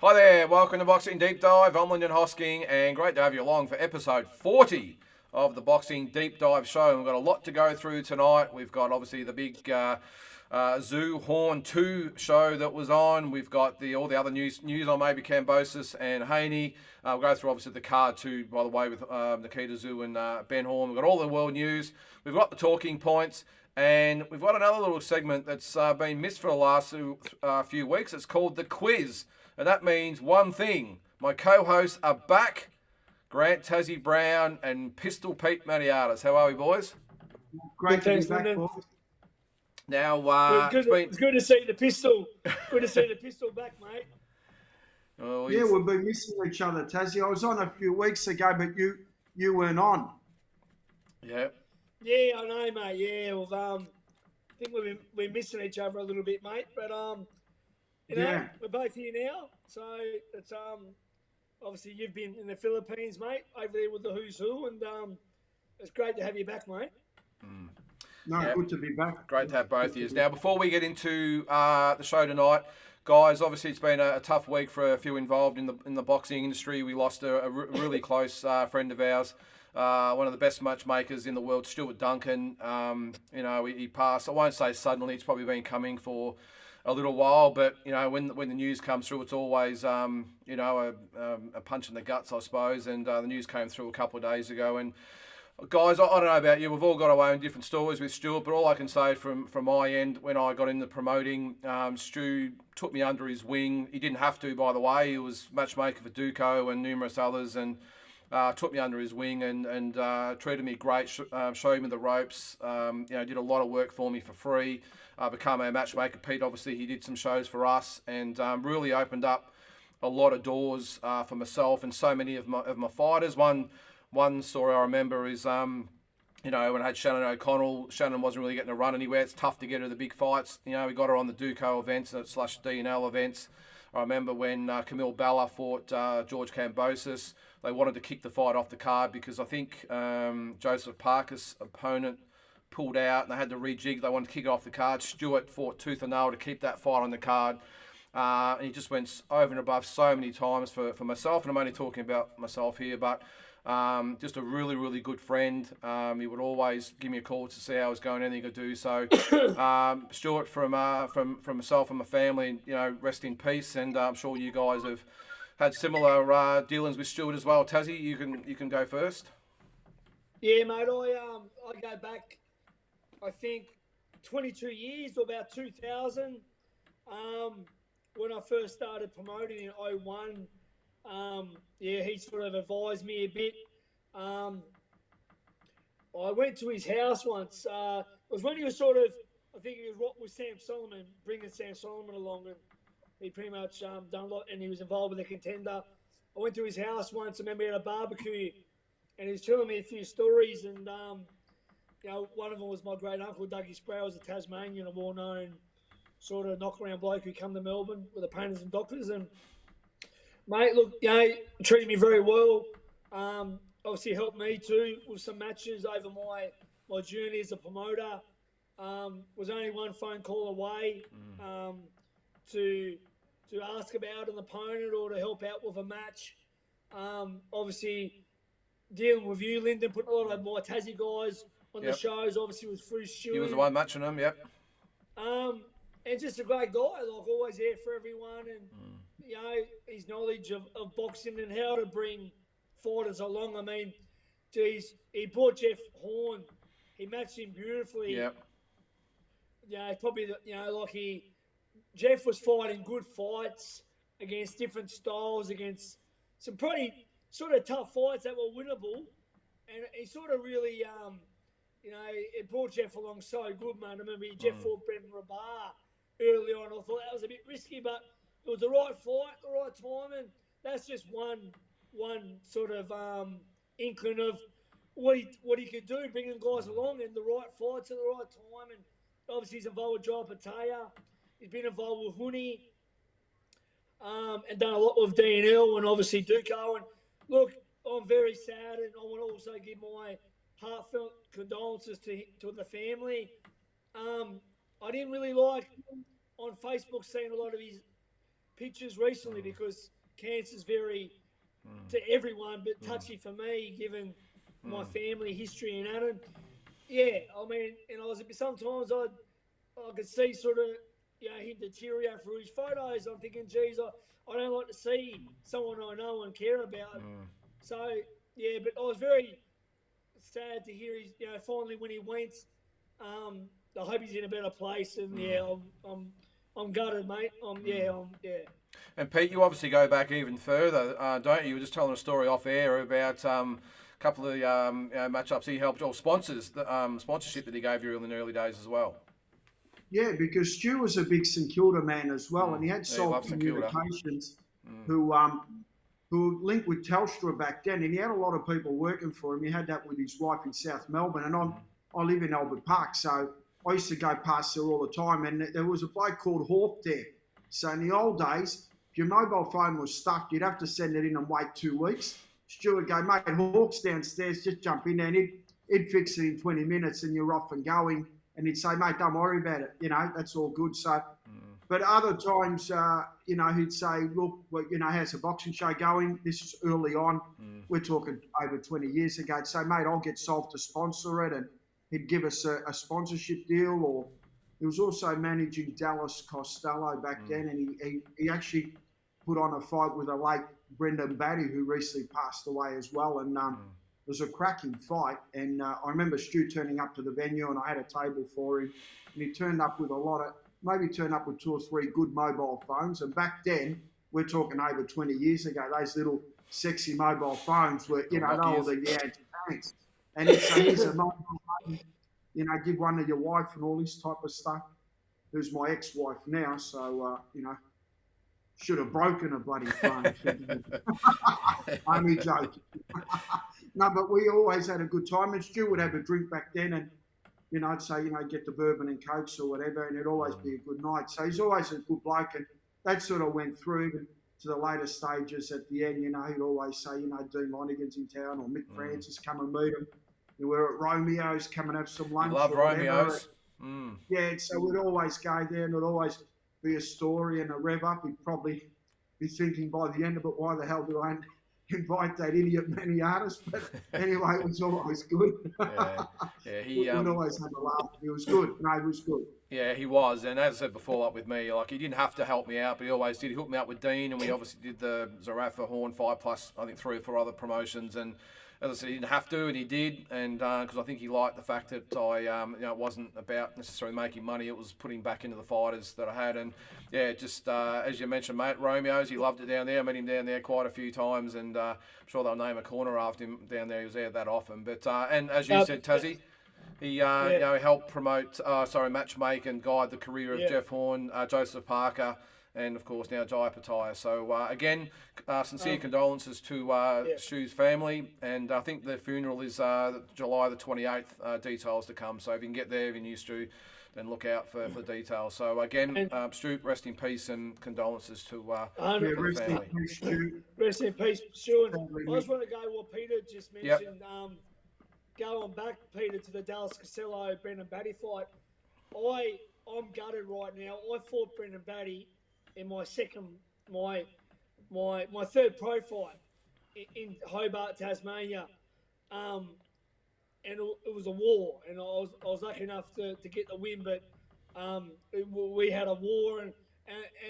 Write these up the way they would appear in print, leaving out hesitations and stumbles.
Hi there, welcome to Boxing Deep Dive. I'm Lyndon Hosking, and great to have you along for episode 40 of the Boxing Deep Dive show. We've got a lot to go through tonight. We've got obviously the big Tszyu Horn 2 show that was on. We've got all the other news on maybe Kambosos and Haney. We'll go through obviously the card too, by the way, with Nikita Tszyu and Ben Horn. We've got all the world news. We've got the talking points. And we've got another little segment that's been missed for the last few weeks. It's called The Quiz. And that means one thing. My co-hosts are back. Grant Tazzy Brown and Pistol Pete Mattiatis. How are we, boys? Great to be back, boys. Now, it's good to see the pistol. Good to see the pistol back, mate. Oh, yeah, we've been missing each other, Tazzy. I was on a few weeks ago, but you weren't on. Yeah. Yeah, I know, mate. Yeah, well, I think we've been missing each other a little bit, mate. But we're both here now, so it's obviously you've been in the Philippines, mate, over there with the Who's Who, and it's great to have you back, mate. Good to be back. Great to have both of you. Now, before we get into the show tonight, guys, obviously it's been a tough week for a few involved in the boxing industry. We lost a really close friend of ours. One of the best matchmakers in the world, Stuart Duncan. He passed. I won't say suddenly. It's probably been coming for a little while. But when the news comes through, it's always a punch in the guts, I suppose. And the news came through a couple of days ago. And guys, I don't know about you. We've all got our own different stories with Stuart. But all I can say from my end, when I got into promoting, Stu took me under his wing. He didn't have to, by the way. He was matchmaker for Duco and numerous others, and took me under his wing and treated me great, showed me the ropes, did a lot of work for me for free, become a matchmaker. Pete, obviously, he did some shows for us and really opened up a lot of doors for myself and so many of my fighters. One story I remember is, when I had Shannon O'Connell, Shannon wasn't really getting a run anywhere. It's tough to get her to the big fights. We got her on the Duco events / D&L events. I remember when Camille Balla fought George Kambosos. They wanted to kick the fight off the card because I think Joseph Parker's opponent pulled out and they had to rejig. They wanted to kick it off the card. Stuart fought tooth and nail to keep that fight on the card. And he just went over and above so many times for myself. And I'm only talking about myself here, but just a really, really good friend. He would always give me a call to see how I was going, anything he could do. So, Stuart, from myself and my family, rest in peace. And I'm sure you guys have had similar dealings with Stuart as well. Tazzy, you can go first. Yeah, mate. I go back, I think, 22 years to about 2000. When I first started promoting in 01. He sort of advised me a bit. I went to his house once. It was when he was I think he was with Sam Solomon, bringing Sam Solomon along, and he pretty much done a lot, and he was involved with the Contender. I went to his house once. I remember he had a barbecue, and he was telling me a few stories, and one of them was my great uncle Dougie Sproul, was a Tasmanian, a well-known sort of knock-around bloke who come to Melbourne with the painters and doctors, and mate, look, treated me very well. Obviously helped me too with some matches over my journey as a promoter. Was only one phone call away to ask about an opponent or to help out with a match. Obviously dealing with you, Lyndon, putting a lot of my Tassie guys on the shows, obviously with Fruce Stewie. He was the one matching them, yep. And just a great guy, like always there for everyone, and his knowledge of boxing and how to bring fighters along. I mean, geez, he brought Jeff Horn. He matched him beautifully. Yep. Probably, Jeff was fighting good fights against different styles, against some pretty sort of tough fights that were winnable. And he sort of really, it brought Jeff along so good, man. I remember Jeff fought Brendan Rabar early on. I thought that was a bit risky, but it was the right fight, the right time, and that's just one sort of inkling of what he could do, bringing guys along in the right fights at the right time. And obviously he's involved with Joel Patea. He's been involved with Haney, and done a lot with D&L and obviously Duco. And look, I'm very sad, and I want to also give my heartfelt condolences to the family. I didn't really like on Facebook seeing a lot of his pictures recently because cancer's very to everyone, but touchy for me, given my family history and that. Yeah, I mean, and I was sometimes I could see sort of him deteriorate through his photos. I'm thinking, geez, I don't like to see someone I know and care about. So yeah, but I was very sad to hear he's finally when he went. I hope he's in a better place, and I'm gutted, mate. Yeah. And Pete, you obviously go back even further, don't you? You were just telling a story off air about a couple of matchups he helped, or sponsors, the sponsorship that he gave you in the early days as well. Yeah, because Tszyu was a big St Kilda man as well, and he had Salt Communications, who linked with Telstra back then, and he had a lot of people working for him. He had that with his wife in South Melbourne, and I live in Albert Park, so I used to go past there all the time, and there was a bloke called Hawk there. So in the old days, if your mobile phone was stuffed, you'd have to send it in and wait 2 weeks. Stu would go, mate, Hawk's downstairs, just jump in there, and he'd fix it in 20 minutes, and you're off and going. And he'd say, mate, don't worry about it. That's all good. So, but other times, he'd say, look, well, how's the boxing show going? This is early on. We're talking over 20 years ago. He'd say, mate, I'll get Salt to sponsor it. And he'd give us a sponsorship deal. Or he was also managing Dallas Costello back then. And he actually put on a fight with a late Brendan Batty, who recently passed away as well. And it was a cracking fight, and I remember Stu turning up to the venue, and I had a table for him, and he turned up with maybe 2 or 3 good mobile phones. And back then, we're talking over 20 years ago, those little sexy mobile phones were, they were the tanks. And he'd say, here's a mobile phone, give one to your wife and all this type of stuff. Who's my ex-wife now, so, should have broken a bloody phone. Only joking. No, but we always had a good time. And Stu would have a drink back then, and I'd say, get the bourbon and cokes or whatever, and it'd always be a good night. So he's always a good bloke, and that sort of went through to the later stages. At the end, he'd always say, Dean Lonigan's in town, or Mick Francis, come and meet him. We're at Romeo's, come and have some lunch. Love Romeo's. Yeah, so we'd always go there, and it'd always be a story and a rev up. He'd probably be thinking by the end of it, why the hell do I invite that idiot many artist? But anyway, it was always good. He always had a laugh. He was good. No, he was good. Yeah, he was. And as I said before, like with me, he didn't have to help me out, but he always did. He hooked me up with Dean, and we obviously did the Zarafa Horn fight, plus I think 3 or 4 other promotions. And as I said, he didn't have to, and he did. And because I think he liked the fact that it wasn't about necessarily making money; it was putting back into the fighters that I had. And yeah, just as you mentioned, mate, Romeo's, he loved it down there. I met him down there quite a few times, and I'm sure they'll name a corner after him down there. He was there that often. But and as you said, Tazzy, he helped promote, match make and guide the career of Jeff Horn, Joseph Parker, and of course now Jai Pataya. So again, sincere condolences to Stu's family, and I think the funeral is July the 28th. Details to come. So if you can get there, if you're new, Stu, then look out for details. So again, Stu, rest in peace and condolences to the family. Rest in peace, Stu. And I just want to go what Peter just mentioned. Going back, Peter, to the Dallas Costello Brendan Batty fight. I'm gutted right now. I fought Brendan Batty in my third pro fight in Hobart, Tasmania, and it was a war, and I was lucky enough to get the win, but we had a war,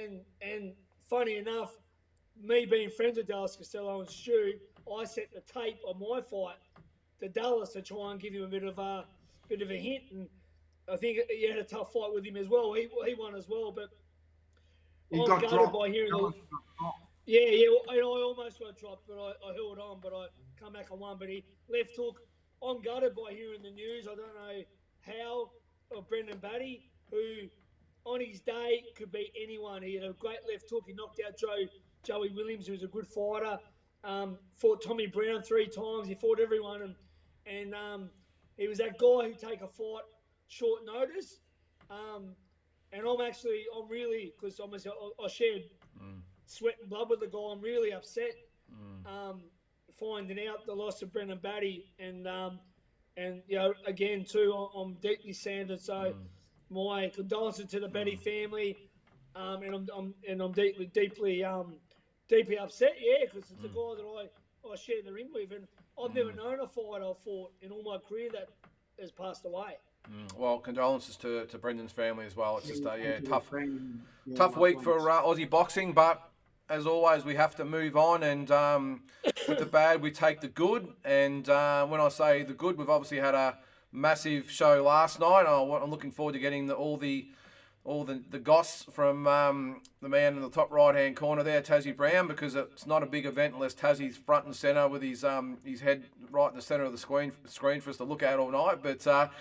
and funny enough, me being friends with Dallas Costello and Stu, I sent the tape of my fight to Dallas to try and give him a bit of a hint, and I think he had a tough fight with him as well. He won as well, but I'm gutted by hearing and I almost got dropped, but I held on, but I come back and won. But he left hook. I'm gutted by hearing the news. I don't know how of Brendan Batty, who on his day could beat anyone. He had a great left hook. He knocked out Joey Williams, who was a good fighter. Fought Tommy Brown 3 times. He fought everyone, and he was that guy who take a fight short notice. And I'm really, because I shared sweat and blood with the guy. I'm really upset finding out the loss of Brendan Batty, and again too, I'm deeply saddened. So my condolences to the Batty family, and I'm deeply deeply upset, because it's a guy that I share the ring with, and I've never known a fighter I fought in all my career that has passed away. Well, condolences to Brendan's family as well. It's just tough week for thanks. Aussie boxing, but as always, we have to move on, and with the bad, we take the good. And when I say the good, we've obviously had a massive show last night. I'm looking forward to getting all the goss from the man in the top right-hand corner there, Tszyu Brown, because it's not a big event unless Tazzie's front and centre with his head right in the centre of the screen for us to look at all night. But of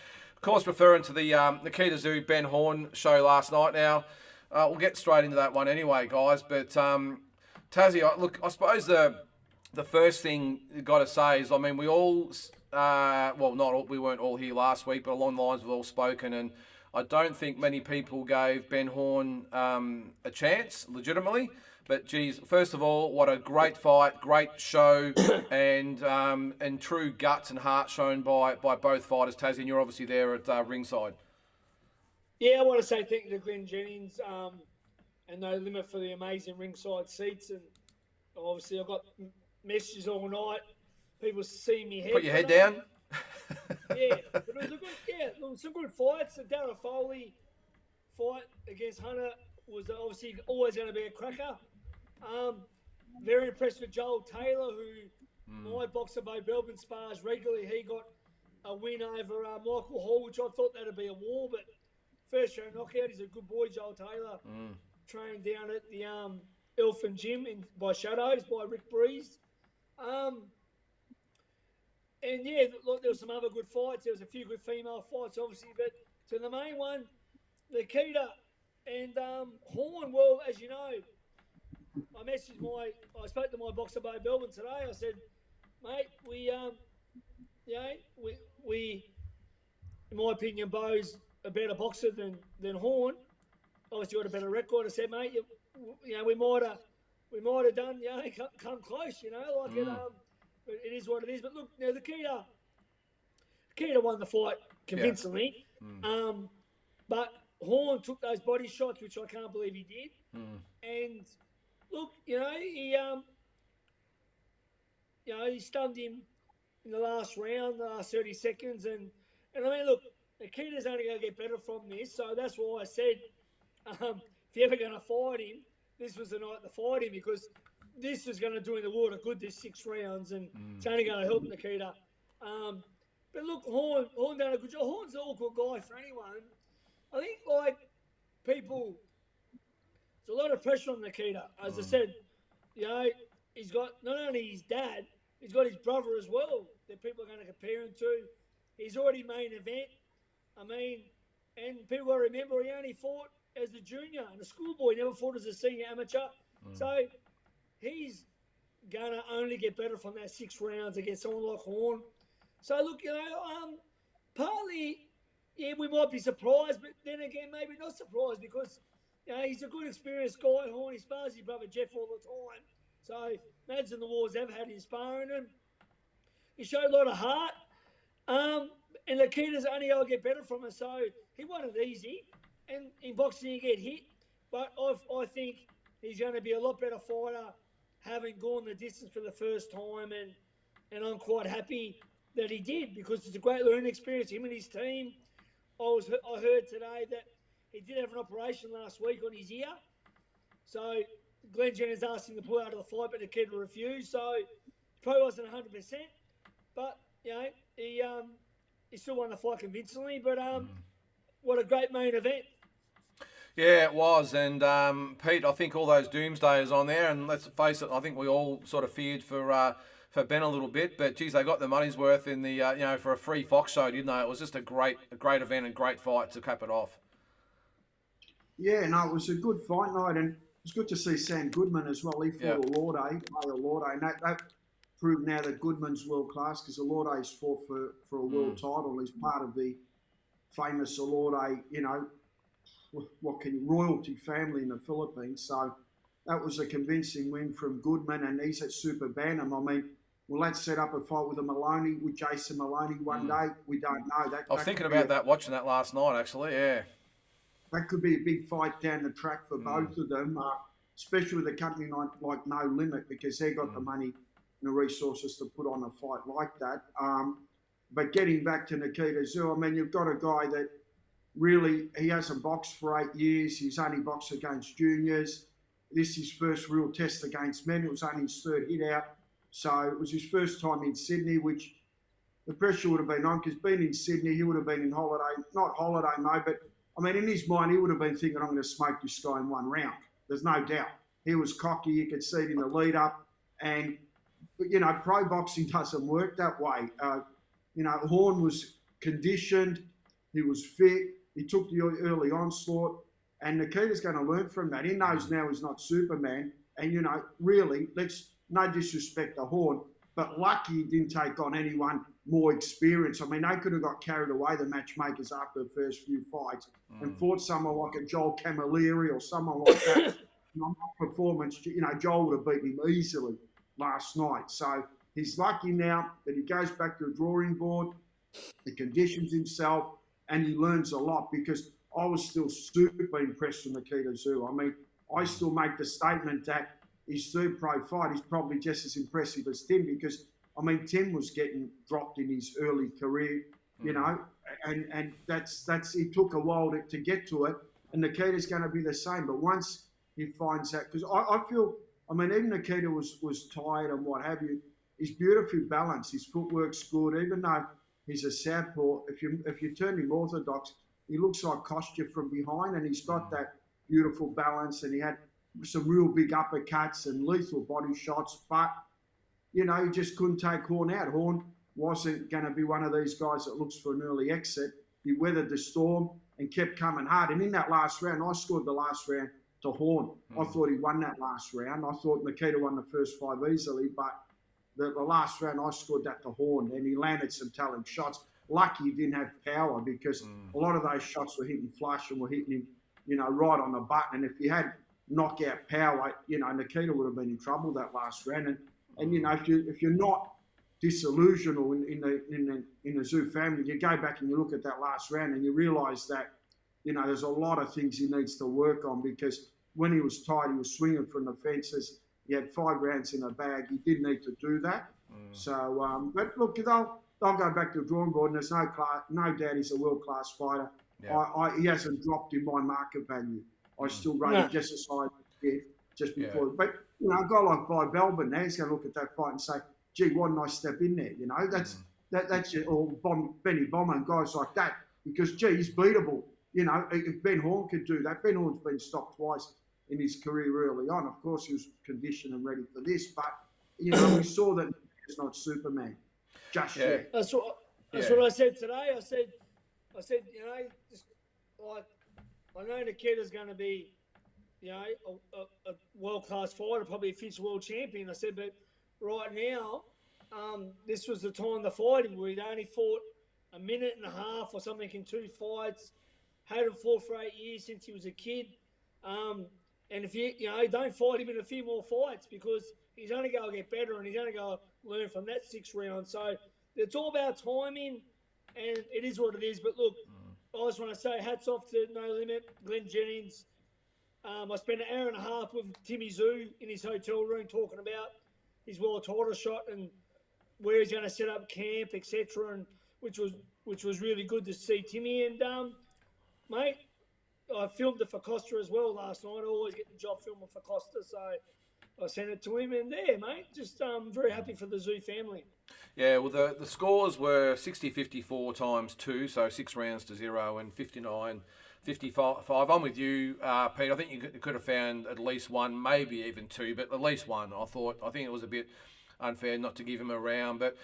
course, referring to the Nikita Tszyu Ben Horn show last night. Now we'll get straight into that one anyway, guys. But Tazzy, look, I suppose the first thing you got to say is, I mean, we all we weren't all here last week, but along the lines we've all spoken, and I don't think many people gave Ben Horn a chance, legitimately. But geez, first of all, what a great fight, great show, and true guts and heart shown by both fighters. Tazzy, and you're obviously there at ringside. Yeah, I want to say thank you to Glenn Jennings and No Limit for the amazing ringside seats. And obviously, I got messages all night. People seeing me head. Put your head down. Yeah, but it was some good fights. The Daryl Foley fight against Hunter was obviously always going to be a cracker. Very impressed with Joel Taylor, who my boxer Bo Belbin spars regularly. He got a win over Michael Hall, which I thought that'd be a war, but first show knockout. He's a good boy, Joel Taylor. Trained down at the Elfin Gym by Shadows by Rick Breeze. And yeah, look, there were some other good fights. There was a few good female fights, obviously, but to the main one, Nikita and Horn. Well, as you know, I spoke to my boxer Bo Belbin today. I said, mate, we, in my opinion, Bo's a better boxer than Horn. Obviously, got a better record. I said, mate, we might have done, come close, but it is what it is. But look, now Nikita won the fight convincingly. Yeah. But Horn took those body shots, which I can't believe he did. And look, he stunned him in the last round, the last 30 seconds. And I mean, look, Nikita's only going to get better from this. So that's why I said, if you're ever going to fight him, this was the night to fight him, because this is going to do in the world of good, this 6 rounds, and it's only going to help Nikita. But look, Horn done a good job. Horn's an awkward guy for anyone. I think, people, there's a lot of pressure on Nikita. As I said, he's got not only his dad, he's got his brother as well that people are going to compare him to. He's already main event. I mean, and people got to remember he only fought as a junior and a schoolboy, never fought as a senior amateur. So he's going to only get better from that 6 rounds against someone like Horn. So, look, partly, we might be surprised, but then again, maybe not surprised, because, he's a good, experienced guy, Horn. He spars his brother Jeff all the time. So, imagine the wars they've had in sparring him. He showed a lot of heart. And Nikita's only going to get better from him. So, he won it easy. And in boxing, you get hit. But I think he's going to be a lot better fighter, having gone the distance for the first time, and I'm quite happy that he did, because it's a great learning experience. Him and his team. I heard today that he did have an operation last week on his ear. So Glenn Jennings asked him to pull out of the fight, but the kid refused. So it probably wasn't 100%. But, he still won the fight convincingly. But what a great main event. Yeah, it was. And, Pete, I think all those doomsdayers on there, and let's face it, I think we all sort of feared for Ben a little bit. But, geez, they got the money's worth in the, for a free Fox show, didn't they? It was just a great event and great fight to cap it off. Yeah, no, it was a good fight night, and it's good to see Sam Goodman as well. He fought Alorde, and that proved now that Goodman's world class, because Alorde's fought for a world title. He's part of the famous Alorde, royalty family in the Philippines. So that was a convincing win from Goodman, and he's at Super Bantam. I mean, will that set up a fight with Jason Maloney one day? We don't know. I was thinking about that, watching that last night, actually, yeah. That could be a big fight down the track for both of them. especially with a company like No Limit, because they got the money and the resources to put on a fight like that. But getting back to Nikita Tszyu, I mean, you've got a guy that really, he hasn't boxed for 8 years. He's only boxed against juniors. This is his first real test against men. It was only his third hit out. So it was his first time in Sydney, which the pressure would have been on, because being in Sydney, he would have been in not holiday mode, but I mean, in his mind, he would have been thinking, I'm going to smoke this guy in one round. There's no doubt. He was cocky. You could see it in the lead up. And, you know, pro boxing doesn't work that way. You know, Horn was conditioned. He was fit. He took the early onslaught. And Nikita's going to learn from that. He knows now he's not Superman. And, you know, really, no disrespect to Horn, but lucky he didn't take on anyone more experienced. I mean, they could have got carried away, the matchmakers, after the first few fights and fought someone like a Joel Camilleri or someone like that. Performance, you know, Joel would have beaten him easily last night. So he's lucky now that he goes back to the drawing board, he conditions himself, and he learns a lot, because I was still super impressed with Nikita Tszyu. I mean, I still make the statement that his third pro fight is probably just as impressive as Tim, because, I mean, Tim was getting dropped in his early career, you know, and that's he took a while to get to it, and Nikita's going to be the same. But once he finds that, because I feel, I mean, even Nikita was tired and what have you, he's beautifully balanced. His footwork's good, even though he's a southpaw. If you turn him orthodox, he looks like Kostya from behind, and he's got that beautiful balance, and he had some real big uppercuts and lethal body shots, but, you know, he just couldn't take Horn out. Horn wasn't going to be one of these guys that looks for an early exit. He weathered the storm and kept coming hard. And in that last round, I scored the last round to Horn. I thought he won that last round. I thought Nikita won the first 5 easily, but the last round, I scored that to Horn, and he landed some telling shots. Lucky he didn't have power, because a lot of those shots were hitting flush and were hitting him, you know, right on the button. And if he had knockout power, you know, Nikita would have been in trouble that last round. And you know, if you're not disillusional in the Tszyu family, you go back and you look at that last round and you realise that, you know, there's a lot of things he needs to work on, because when he was tired, he was swinging from the fences. He had 5 rounds in the bag. He didn't need to do that. So, but look, they'll go back to the drawing board, and there's no doubt he's a world-class fighter. Yeah. He hasn't dropped in my market value. I still rate him just as high as he did just before. Yeah. But, you know, a guy like By Belbin now, he's going to look at that fight and say, gee, why didn't I step in there? You know, that's it. Or Benny Bomber and guys like that, because, gee, he's beatable. You know, if Ben Horn could do that. Ben Horn's been stopped twice in his career early on. Of course, he was conditioned and ready for this, but, you know, we saw that he's not Superman just yet. That's what I said today. I said, you know, just like, I know Nikita's going to be, you know, a world-class fighter, probably a future world champion. I said, but right now, this was the time to fight him, where he'd only fought a minute and a half or something in 2 fights, hadn't fought for 8 years since he was a kid. And if you don't fight him in a few more fights, because he's only going to get better and he's only going to learn from that 6th round. So it's all about timing, and it is what it is. But look, I just want to say hats off to No Limit, Glenn Jennings. I spent an hour and a half with Tim Tszyu in his hotel room talking about his world title shot and where he's going to set up camp, etc. And which was really good to see Timmy. And mate, I filmed it for Costa as well last night. I always get the job filming for Costa, so I sent it to him. And there, mate, just very happy for the Tszyu family. Yeah, well, the scores were 60-54 times 2, so 6 rounds to 0, and 59-55. I'm with you, Pete. I think you could have found at least one, maybe even 2, but at least one. I think it was a bit unfair not to give him a round. But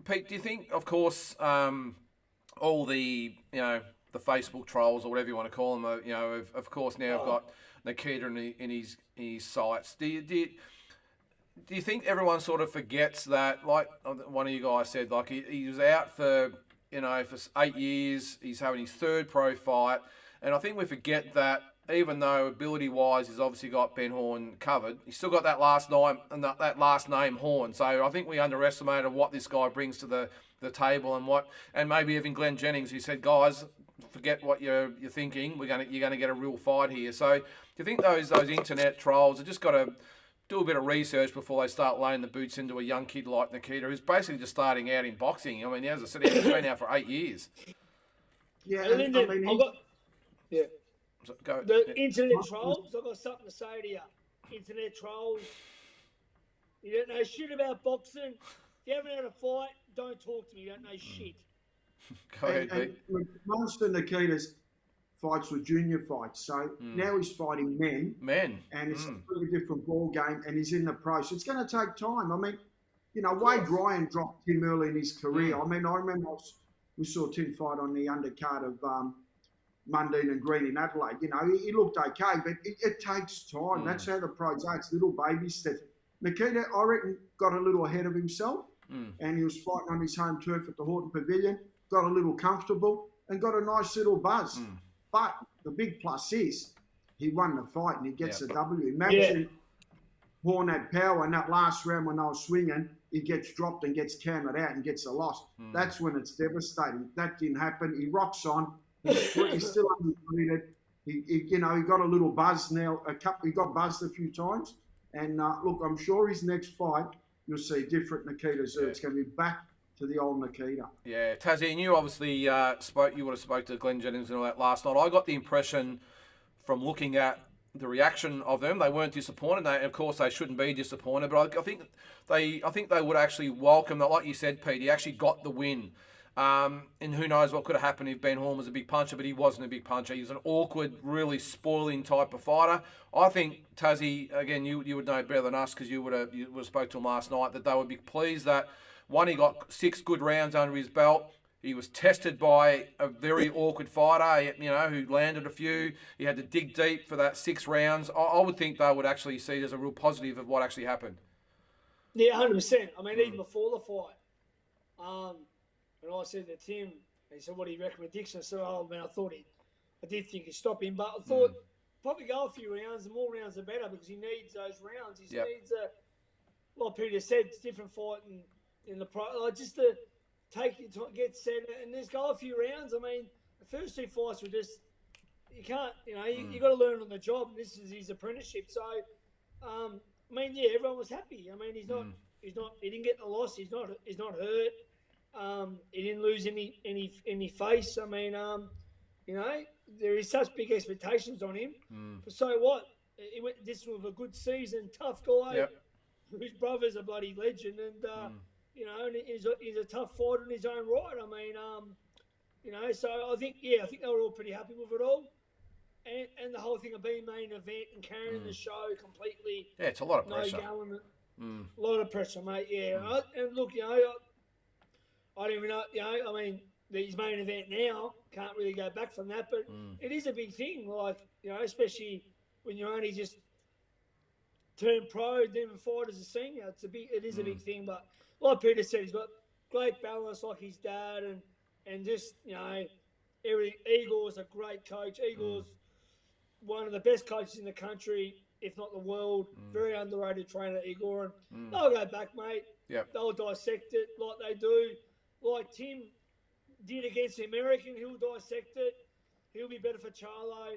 Pete, do you think, of course, all the, you know, the Facebook trolls or whatever you want to call them, you know, of course now I've got Nikita in his sights. Do you think everyone sort of forgets that, like one of you guys said, like he was out for 8 years, he's having his 3rd pro fight, and I think we forget that even though ability-wise he's obviously got Ben Horn covered, he's still got that last name Horn. So I think we underestimated what this guy brings to the table, and maybe even Glenn Jennings, who said, guys, forget what you're thinking. You're gonna get a real fight here. So do you think those internet trolls have just got to do a bit of research before they start laying the boots into a young kid like Nikita, who's basically just starting out in boxing? I mean, as I said, he's been out for 8 years. Yeah, and and, then I mean, I've got So go. the internet trolls. I've got something to say to you. Internet trolls. You don't know shit about boxing. If you haven't had a fight, don't talk to me. You don't know shit. Go ahead, Pete. and most of Nikita's fights were junior fights, so now he's fighting men. And it's a completely different ball game, and he's in the pro. So it's going to take time. I mean, you know, Wade Ryan dropped Tim early in his career. I mean, I remember we saw Tim fight on the undercard of Mundine and Green in Adelaide. You know, he looked okay, but it takes time. That's how the pros are. It's little baby steps. Nikita, I reckon, got a little ahead of himself, and he was fighting on his home turf at the Horton Pavilion, got a little comfortable, and got a nice little buzz. But the big plus is he won the fight and he gets a W. Imagine Horn had power in that last round when they were swinging, he gets dropped and gets counted out and gets a loss. That's when it's devastating. That didn't happen. He rocks on. He's still undefeated. He got a little buzz now. He got buzzed a few times. And look, I'm sure his next fight, you'll see different Nikita. So it's going to be back to the old Nikita. Yeah, Tazzy, and you obviously you would have spoke to Glenn Jennings and all that last night. I got the impression from looking at the reaction of them, they weren't disappointed. Of course, they shouldn't be disappointed, but I think they would actually welcome that. Like you said, Pete, he actually got the win. And who knows what could have happened if Ben Horn was a big puncher, but he wasn't a big puncher. He was an awkward, really spoiling type of fighter. I think, Tazzy, again, you would know better than us because you would have spoke to him last night, that they would be pleased that, one, he got 6 good rounds under his belt. He was tested by a very awkward fighter, who landed a few. He had to dig deep for that 6 rounds. I would think they would actually see it as a real positive of what actually happened. Yeah, 100%. I mean, even before the fight, and I said to Tim, he said, "What do you reckon with Dixon?" I said, "Oh man, I did think he'd stop him, but I thought probably go a few rounds. The more rounds, the better, because he needs those rounds. He needs like Peter said, it's different fight in the pro. Like just to take your time, get set, and just go a few rounds. I mean, the first 2 fights were just you can't, you got to learn on the job. And this is his apprenticeship, so I mean, yeah, everyone was happy. I mean, he didn't get the loss. He's not hurt. He didn't lose any face. I mean, there is such big expectations on him. But so what? He went this with a good season, tough guy. His brother's a bloody legend, and and he's a tough fighter in his own right. I mean, so I think they were all pretty happy with it all. And the whole thing of being main event and carrying the show completely. Yeah, it's a lot of pressure. A lot of pressure, mate. Yeah, and look, I don't even know, I mean, his main event now, can't really go back from that, but it is a big thing, like, especially when you only just turn pro, then fight as a senior. It is a big thing, but like Peter said, he's got great balance like his dad, and just, everything. Igor's a great coach. Igor's one of the best coaches in the country, if not the world. Very underrated trainer, Igor, and they'll go back, mate. They'll dissect it like they do. Like Tim did against the American, he'll dissect it. He'll be better for Charlo,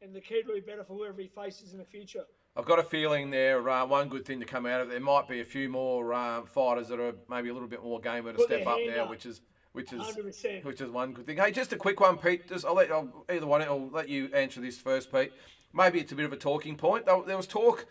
and the kid will be better for whoever he faces in the future. I've got a feeling there. One good thing to come out of it, there might be a few more fighters that are maybe a little bit more gamer to step up now, which is 100%. One good thing. Hey, just a quick one, Pete. I'll let you answer this first, Pete. Maybe it's a bit of a talking point. There was talk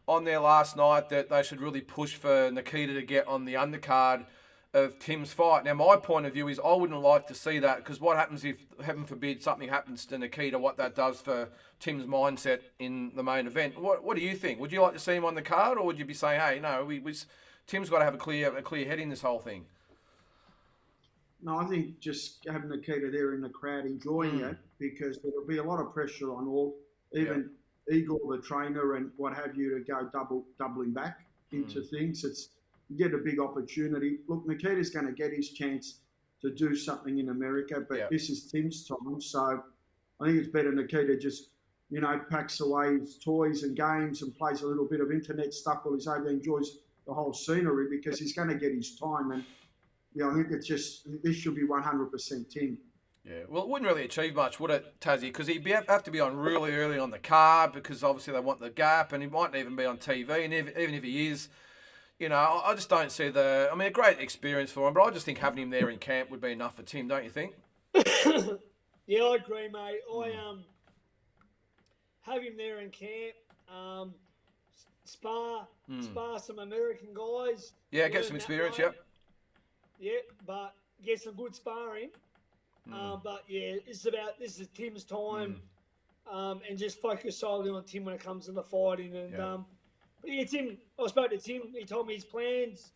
on there last night that they should really push for Nikita to get on the undercard of Tim's fight. Now, my point of view is I wouldn't like to see that, because what happens if, heaven forbid, something happens to Nikita, what that does for Tim's mindset in the main event. What do you think? Would you like to see him on the card, or would you be saying, hey, no, Tim's got to have a clear head in this whole thing? No, I think just having Nikita there in the crowd enjoying it, because there'll be a lot of pressure on even Igor, the trainer, and what have you, to go doubling back into things. You get a big opportunity. Look, Nikita's going to get his chance to do something in America, but this is Tim's time. So I think it's better Nikita just, packs away his toys and games and plays a little bit of internet stuff while he's over there, enjoys the whole scenery, because he's going to get his time. And, I think this should be 100% Tim. Yeah, well, it wouldn't really achieve much, would it, Tazzy? Because he'd have to be on really early on the card because obviously they want the gap, and he mightn't even be on TV. And even if he is, I just don't see a great experience for him, but I just think having him there in camp would be enough for Tim, don't you think? Yeah, I agree, mate. I have him there in camp. Spar some American guys. Yeah, get some experience. Yep. Yeah, but get some good sparring. But yeah, this is Tim's time, and just focus solely on Tim when it comes to the fighting. And but yeah, Tim. I spoke to Tim. He told me his plans,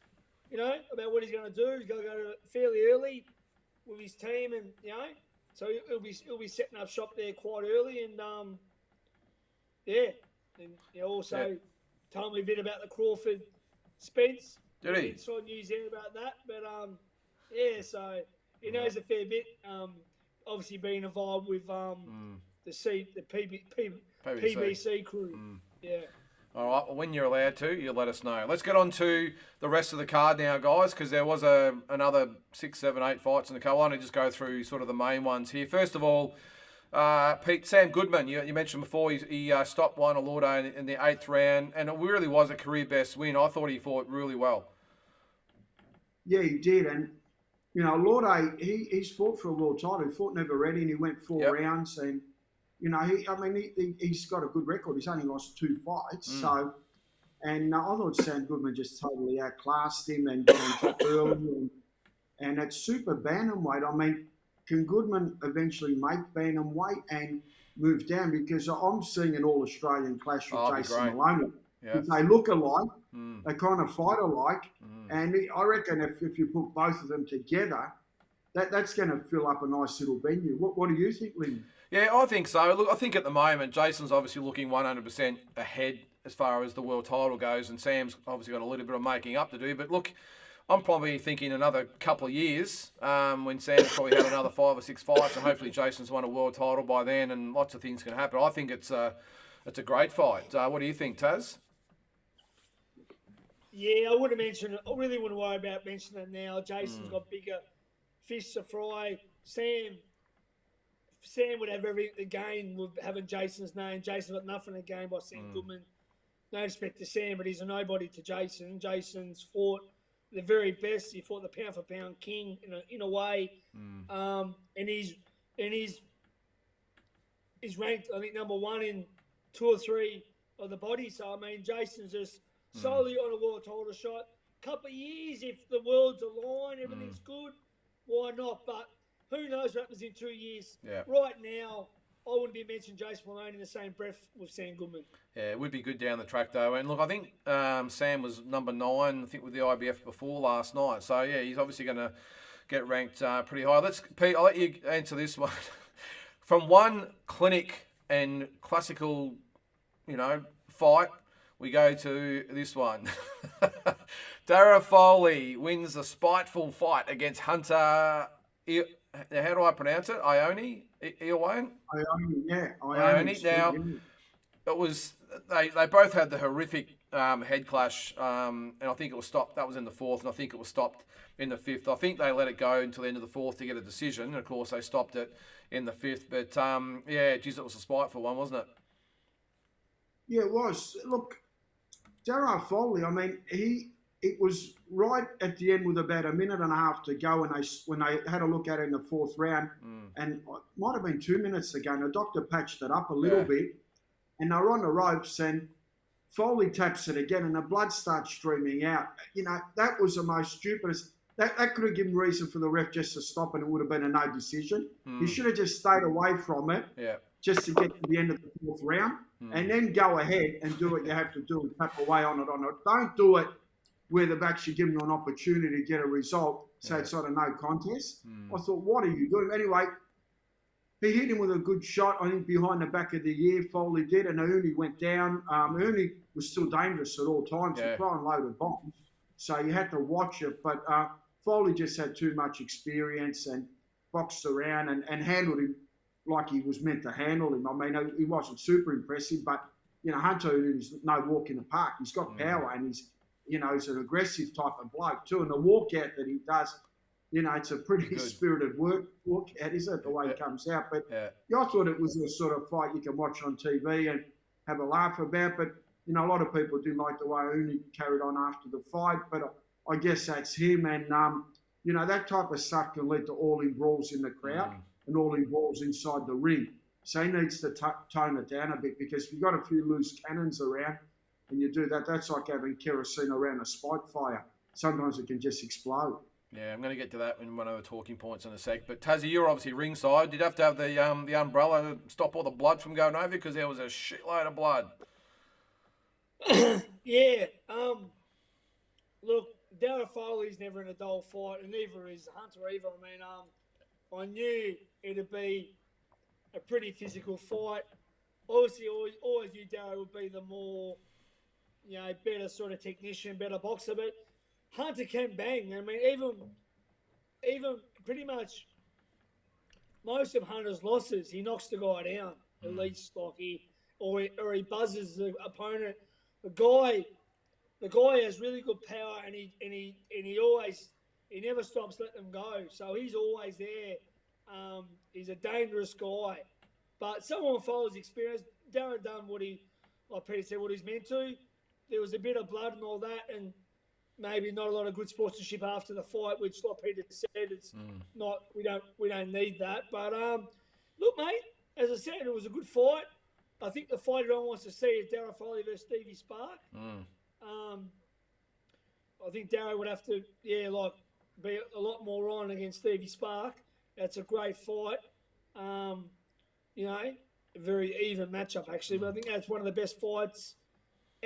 about what he's going to do. He's going to go fairly early with his team, and so he'll be setting up shop there quite early. And and also told me a bit about the Crawford Spence. Did he? Saw news there about that, but so. He knows a fair bit. Obviously, being involved with the PBC crew. Yeah. All right. Well, when you're allowed to, you let us know. Let's get on to the rest of the card now, guys, because there was another 6, 7, 8 fights in the card. I want to just go through sort of the main ones here. First of all, Pete, Sam Goodman, you mentioned before, he stopped Juan Alordo in the 8th round, and it really was a career best win. I thought he fought really well. Yeah, he did, and Lorde, he's fought for a world title. He fought Never Ready, and he went 4 rounds. And he's got a good record. He's only lost 2 fights. So, and I thought Sam Goodman just totally outclassed him and got on top early. And at super bantamweight, can Goodman eventually make bantamweight and move down? Because I'm seeing an all-Australian clash with Jason Maloney. Yeah. They look alike. They kind of fight alike. And I reckon if you put both of them together, that's going to fill up a nice little venue. What do you think, Lynn? Yeah, I think so. Look, I think at the moment, Jason's obviously looking 100% ahead as far as the world title goes, and Sam's obviously got a little bit of making up to do. But look, I'm probably thinking another couple of years when Sam's probably had another 5 or 6 fights, and hopefully Jason's won a world title by then, and lots of things can happen. I think it's a great fight. What do you think, Taz? Yeah, I really wouldn't worry about mentioning it now. Jason's got bigger fish to fry. Sam would have everything to gain with having Jason's name. Jason's got nothing to gain by Sam Goodman. No respect to Sam, but he's a nobody to Jason. Jason's fought the very best. He fought the pound for pound king in a way, and he's ranked, I think, number 1 in 2 or 3 of the body. So Jason's just solely on a world title shot. Couple of years, if the world's aligned, everything's good, why not? But who knows what happens in 2 years? Yeah. Right now, I wouldn't be mentioning Jason Maloney in the same breath with Sam Goodman. Yeah, it would be good down the track, though. And look, I think Sam was number 9, I think, with the IBF before last night. So, yeah, he's obviously going to get ranked pretty high. Pete, I'll let you answer this one. From one clinic and classical, fight, we go to this one. Daryl Foley wins a spiteful fight against Hunter. How do I pronounce it? Ione? Ione, yeah. Ione. Now, it was they both had the horrific head clash, and I think it was stopped. That was in the 4th, and I think it was stopped in the 5th. I think they let it go until the end of the 4th to get a decision, and of course they stopped it in the 5th. But it was a spiteful one, wasn't it? Yeah, it was. Look, Daryl Foley, it was right at the end with about a minute and a half to go when they had a look at it in the 4th round, and it might have been 2 minutes to go, and the doctor patched it up a little bit, and they were on the ropes, and Foley taps it again, and the blood starts streaming out. That was the most stupidest. That could have given reason for the ref just to stop, and it would have been a no decision. He should have just stayed away from it, just to get to the end of the 4th round, and then go ahead and do what you have to do and tap away on it. Don't do it where they've actually given you an opportunity to get a result, so it's not a no contest. I thought, what are you doing? Anyway, he hit him with a good shot, I think, behind the back of the ear, Foley did, and Ernie went down. Ernie was still dangerous at all times, throwing loaded bombs, so you had to watch it. But Foley just had too much experience and boxed around and handled him like he was meant to handle him. He wasn't super impressive, but, Hunter is no walk in the park. He's got power, and he's an aggressive type of bloke too. And the walkout that he does, it's a pretty spirited workout, isn't it, the way it comes out? But I thought it was a sort of fight you can watch on TV and have a laugh about. But, a lot of people didn't like the way Haney carried on after the fight. But I guess that's him. And, that type of stuff can lead to all-in brawls in the crowd and all-in brawls inside the ring. So he needs to tone it down a bit, because if you've got a few loose cannons around and you do that, that's like having kerosene around a spike fire. Sometimes it can just explode. Yeah, I'm going to get to that in one of the talking points in a sec. But Tszyu, you're obviously ringside. Did you have to have the umbrella to stop all the blood from going over, because there was a shitload of blood? Yeah. Look, Daryl Foley's never in a dull fight, and neither is Hunter either. I mean, I knew it'd be a pretty physical fight. Obviously, always knew Daryl would be the more, better sort of technician, better boxer, but Hunter can bang. I mean, even pretty much most of Hunter's losses, he knocks the guy down at least, like he buzzes the opponent. The guy has really good power, and he never stops letting them go. So he's always there. He's a dangerous guy, but someone follows experience. Daryl done like Peter said, what he's meant to. There was a bit of blood and all that, and maybe not a lot of good sportsmanship after the fight, which, like Peter said, it's not. We don't need that. But look, mate, as I said, it was a good fight. I think the fight everyone wants to see is Daryl Foley versus Stevie Spark. I think Daryl would have to, be a lot more on against Stevie Spark. That's a great fight. A very even matchup actually. But I think that's one of the best fights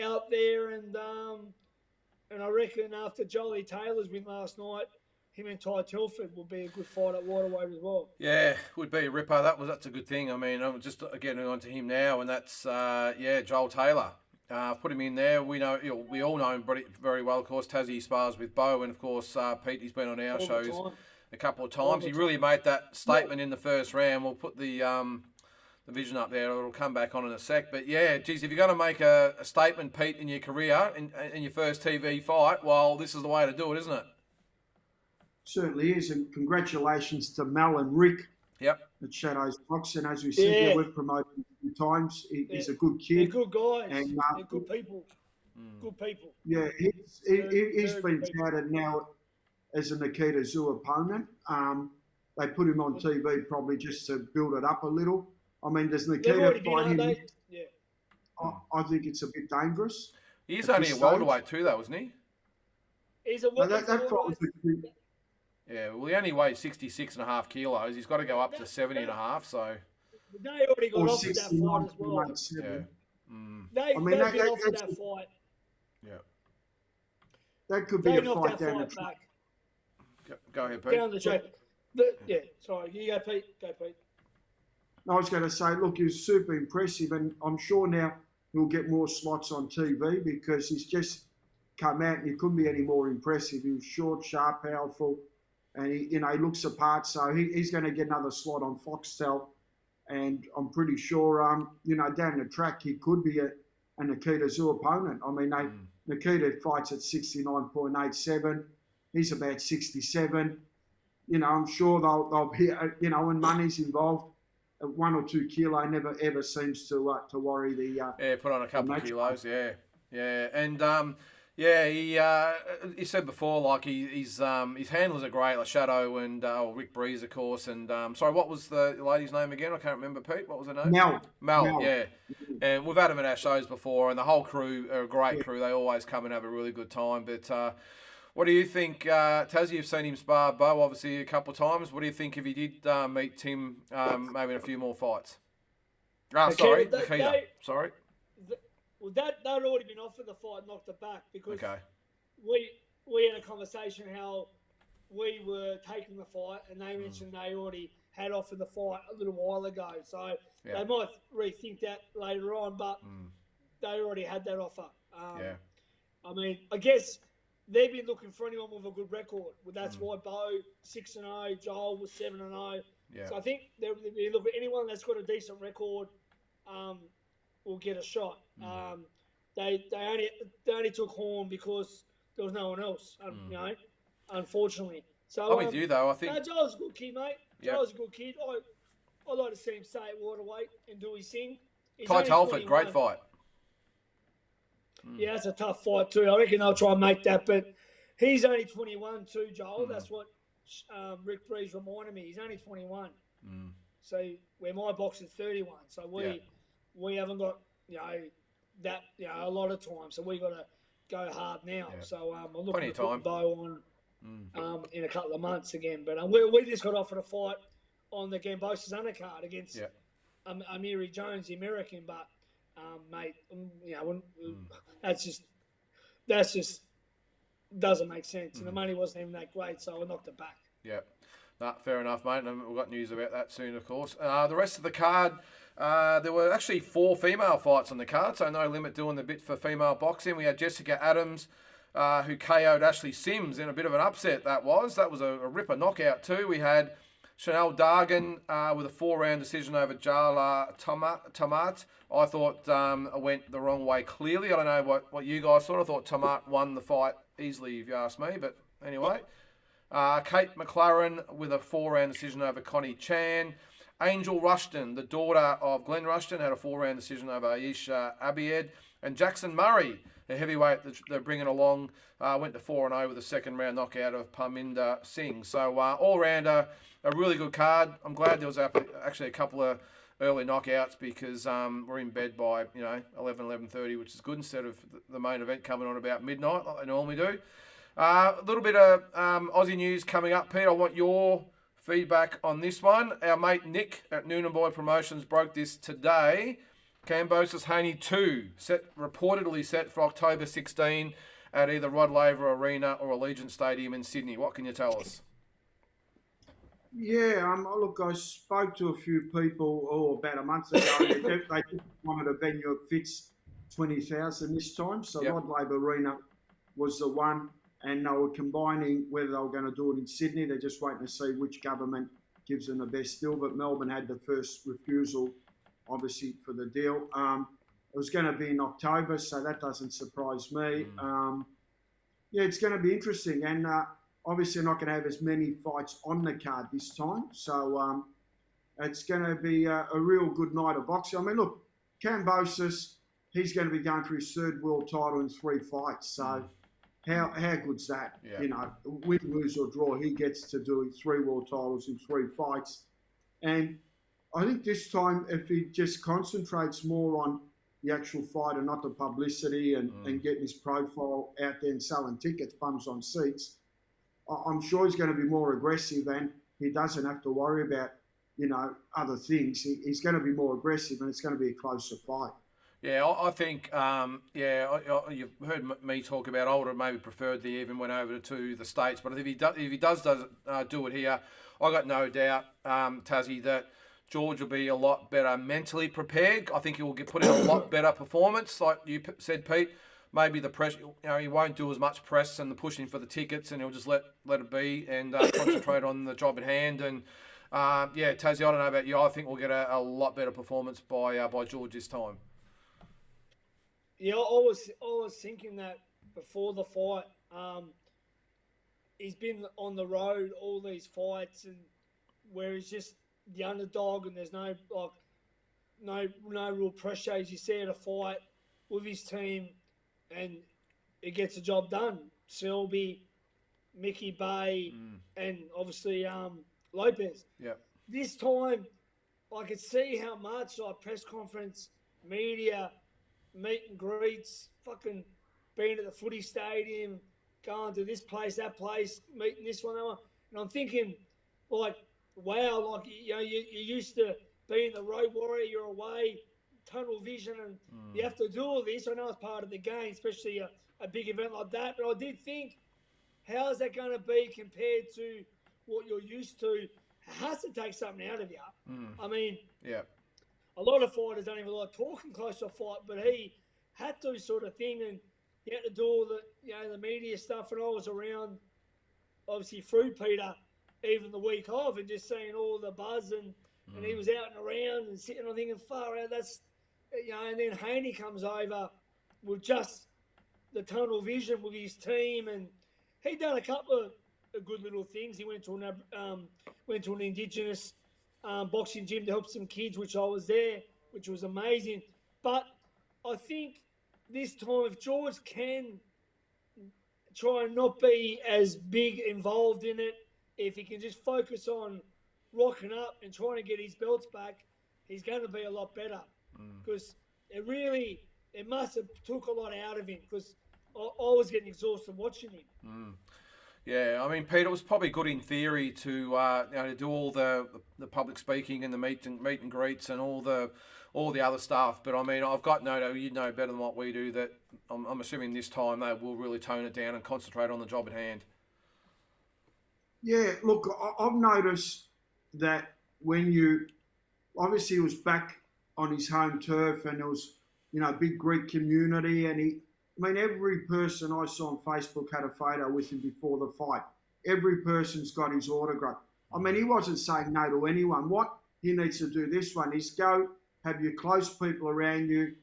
out there, and I reckon after Jolie Taylor's win last night, him and Ty Telford will be a good fight at welterweight as well. Yeah, would be a ripper. That's a good thing. I mean, I'm just getting on to him now, and that's Joel Taylor. Put him in there. We all know him very well. Of course, Tszyu spars with Bo, and of course Pete. He's been on our shows a couple of times. He really made that statement in the first round. We'll put the vision up there. It'll come back on in a sec. But yeah, geez, if you're going to make a statement, Pete, in your career, in your first TV fight, well, this is the way to do it, isn't it? Certainly is, and congratulations to Mel and Rick. Yep. At Shadows Box, and as we said, we've promoted him a few times. He's a good kid. They're good guys. And they're good people. Good people. Yeah, he's been touted now as a Nikita Tszyu opponent. They put him on TV probably just to build it up a little. I mean, does Nikita fight him? Yeah. I think it's a bit dangerous. He's only a welterweight too, though, isn't he? He's a welterweight. Yeah, well, he only weighs 66.5 kilos. He's got to go up to 70.5. So they already got offered that fight as well. They've been offered that fight. Yeah. That could be a fight down the track. Go ahead, Pete. Down the track. Sorry. You go, Pete. I was going to say, look, he's super impressive, and I'm sure now he'll get more slots on TV because he's just come out and he couldn't be any more impressive. He was short, sharp, powerful, and he looks apart. So he's going to get another slot on Foxtel, and I'm pretty sure, down the track he could be a Nikita Tszyu opponent. I mean, Nikita fights at 69.87. He's about 67. I'm sure they'll be, when money's involved, 1 or 2 kilo never ever seems to worry the. Put on a couple of kilos. Yeah, and he said before, like his handlers are great, like Shadow and Rick Breeze, of course. And sorry, what was the lady's name again? I can't remember. Pete, what was her name? Mel. Yeah. And we've had them at our shows before, and the whole crew are a great crew. They always come and have a really good time. But what do you think, Tszyu? You've seen him spar Bo obviously a couple of times. What do you think if he did meet Tim, maybe in a few more fights? Nikita. Sorry. Well, they'd already been offered the fight, knocked it back because we had a conversation how we were taking the fight, and they mentioned they already had offered the fight a little while ago. So they might rethink that later on, but they already had that offer. I mean, I guess they've been looking for anyone with a good record. Well, that's why Bo 6-0, Joel was 7-0. Yeah. So I think they're looking at anyone that's got a decent record. Will get a shot. They only took Horn because there was no one else, unfortunately. So, I'm with you, though. I think... No, Joel's a good kid, mate. Yep. Joel's a good kid. I like to see him stay at waterweight and do his thing. Ty Telford, great fight. Yeah, that's a tough fight too. I reckon they'll try and make that, but he's only 21 too, Joel. That's what Rick Breeze reminded me. He's only 21. So where my box is 31. So we haven't got that a lot of time. So we got to go hard now. Yeah. So I'm looking to put a bow on in a couple of months again. But we just got offered a fight on the Kambosos undercard against Amiri Jones, the American, but. Mate, that's just doesn't make sense, and the money wasn't even that great, so I knocked it back. Yeah, fair enough, mate. And we've got news about that soon, of course. The rest of the card, there were actually 4 female fights on the card, so No Limit doing the bit for female boxing. We had Jessica Adams, who KO'd Ashley Sims in a bit of an upset. That was a ripper knockout too. We had Chanel Dargan with a 4-round decision over Jala Tamat. I thought it went the wrong way clearly. I don't know what you guys thought. I thought Tamat won the fight easily, if you ask me. But anyway, Kate McLaren with a 4-round decision over Connie Chan. Angel Rushton, the daughter of Glenn Rushton, had a 4-round decision over Aisha Abied. And Jackson Murray, the heavyweight that they're bringing along, went to 4-0 with a 2nd-round knockout of Parminder Singh. So all-round a really good card. I'm glad there was actually a couple of early knockouts because we're in bed by 11:30, which is good instead of the main event coming on about midnight like they normally do. A little bit of Aussie news coming up, Pete. I want your feedback on this one. Our mate Nick at Noonan Boy Promotions broke this today. Kambosos Haney 2 reportedly set for October 16 at either Rod Laver Arena or Allegiant Stadium in Sydney. What can you tell us? Yeah, look, I spoke to a few people about a month ago. They wanted a venue that fits 20,000 this time. So Rod Laver Arena was the one, and they were combining whether they were going to do it in Sydney. They're just waiting to see which government gives them the best deal. But Melbourne had the first refusal, obviously, for the deal. It was going to be in October, so that doesn't surprise me. It's going to be interesting. And obviously, not going to have as many fights on the card this time. So it's going to be a real good night of boxing. I mean, look, Kambosos, he's going to be going for his 3rd world title in 3 fights. So how good's that? Yeah. Win, lose or draw, he gets to do 3 world titles in 3 fights. And I think this time, if he just concentrates more on the actual fight and not the publicity and getting his profile out there and selling tickets, bums on seats, I'm sure he's going to be more aggressive and he doesn't have to worry about, other things. He's going to be more aggressive and it's going to be a closer fight. Yeah, I think, you've heard me talk about I would have maybe preferred they even went over to the States. But if he does do it here, I got no doubt, Tazzy, that George will be a lot better mentally prepared. I think he will put in a lot better performance, like you said, Pete. Maybe the pressure, he won't do as much press and the pushing for the tickets, and he'll just let it be and concentrate on the job at hand. And Tazzy, I don't know about you. I think we'll get a lot better performance by George this time. Yeah, I was thinking that before the fight. He's been on the road all these fights, and where he's just the underdog, and there's no real pressure, as you see, at a fight with his team, and it gets the job done. Selby, Mickey Bay, and obviously Lopez. Yeah. This time, I could see how much press conference, media, meet and greets, fucking being at the footy stadium, going to this place, that place, meeting this one, that one. And I'm thinking, wow, you're used to being the road warrior, you're away, tunnel vision, and you have to do all this. I know it's part of the game, especially a big event like that. But I did think, how is that going to be compared to what you're used to? It has to take something out of you. I mean, a lot of fighters don't even like talking close to a fight, but he had to sort of thing, and he had to do all the media stuff. And I was around, obviously, through Peter, even the week of, and just seeing all the buzz, and he was out and around and sitting. I'm thinking, far out, that's, and then Haney comes over with just the tunnel vision with his team, and he'd done a couple of good little things. He went to an Indigenous boxing gym to help some kids, which I was there, which was amazing. But I think this time, if George can try and not be as big involved in it, if he can just focus on rocking up and trying to get his belts back, he's going to be a lot better. Because it must have took a lot out of him, because I was getting exhausted watching him. Yeah, I mean, Pete, it was probably good in theory to to do all the public speaking and the meet and greets and all the other stuff. But I mean, I've got no doubt, you know better than what we do, that I'm assuming this time they will really tone it down and concentrate on the job at hand. Yeah, look, I've noticed that obviously he was back on his home turf, and there was, a big Greek community, and every person I saw on Facebook had a photo with him before the fight. Every person's got his autograph. I mean, he wasn't saying no to anyone. What he needs to do this one is go have your close people around you,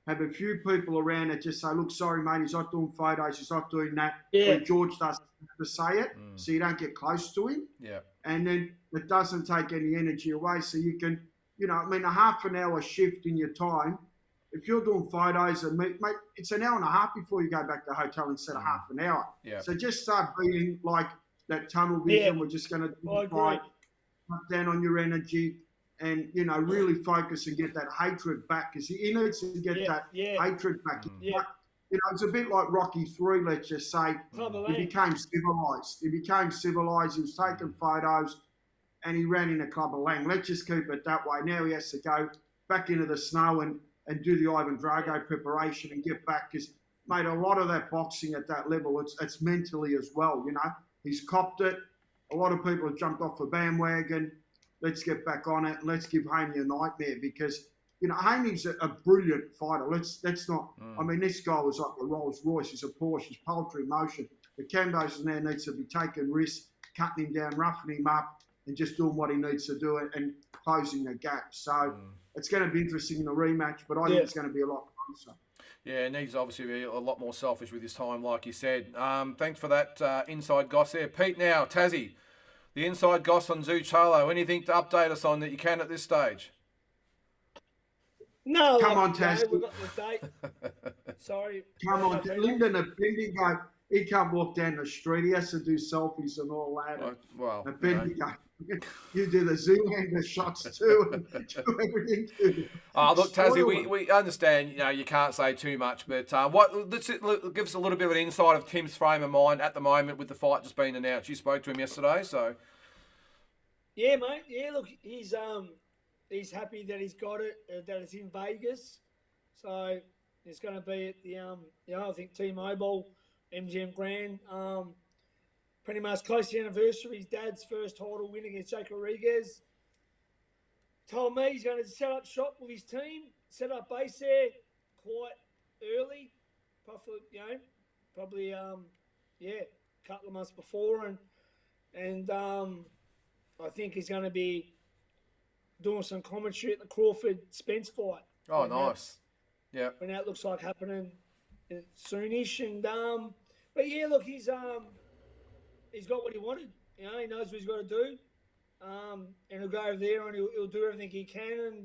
have a few people around that just say, look, sorry, mate, he's not doing photos, he's not doing that. Yeah. Where George doesn't have to say it, so you don't get close to him. Yeah. And then it doesn't take any energy away, so you can, a half an hour shift in your time. If you're doing photos and mate, it's an hour and a half before you go back to the hotel instead of half an hour. Yeah. So just start being like that tunnel vision. Yeah. We're just going to fight, cut down on your energy, and really focus and get that hatred back, because he needs to get that hatred back. Yeah. It's a bit like Rocky 3, let's just say. He became civilised. He was taking photos, and he ran in a Club of Lang. Let's just keep it that way. Now he has to go back into the snow and do the Ivan Drago preparation and get back, because, mate, a lot of that boxing at that level, it's mentally as well, He's copped it. A lot of people have jumped off the bandwagon. Let's get back on it, and let's give Haney a nightmare, because, Haney's a brilliant fighter. Let's not, I mean, this guy was like a Rolls Royce. He's a Porsche. He's poultry in motion. But Kambosos now needs to be taking risks, cutting him down, roughing him up, and just doing what he needs to do and closing the gap. So it's going to be interesting in the rematch, but I think it's going to be a lot closer. Yeah, and he's obviously a lot more selfish with his time, like you said. Thanks for that inside goss there. Pete, now, Tassie, the inside goss on Tszyu Charlo. Anything to update us on that you can at this stage? No. Come on, Tassie. We've got the date. Sorry. Come on. Lyndon and Bendigo, he can't walk down the street. He has to do selfies and all that. Well, Bendigo, you do the Zoolander shots too, and do everything too. Look, Tassie, we understand, you can't say too much, but let's give us a little bit of an insight of Tim's frame of mind at the moment with the fight just being announced. You spoke to him yesterday, so. Yeah, mate. Yeah, look, he's happy that he's got it, that it's in Vegas. So it's going to be at the, I think T-Mobile MGM Grand. Pretty much close to the anniversary. His dad's first title win against Jake Rodriguez. Told me he's going to set up shop with his team, set up base there quite early. Probably, a couple of months before. And I think he's going to be doing some commentary at the Crawford-Spence fight. Oh, nice. Yeah. When that looks like happening soonish. And but yeah, look, he's got what he wanted. He knows what he's got to do. And he'll go over there and he'll do everything he can.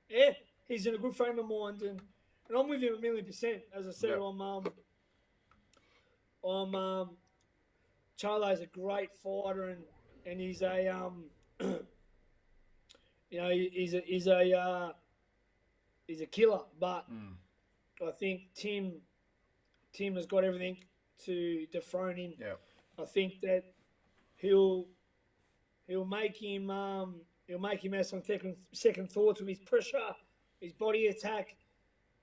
And he's in a good frame of mind. And I'm with him 1,000,000%. As I said, Charlo's a great fighter, and he's a he's a killer. But I think Tim has got everything to dethrone him. Yeah. I think that he'll make him have some second thoughts with his pressure, his body attack,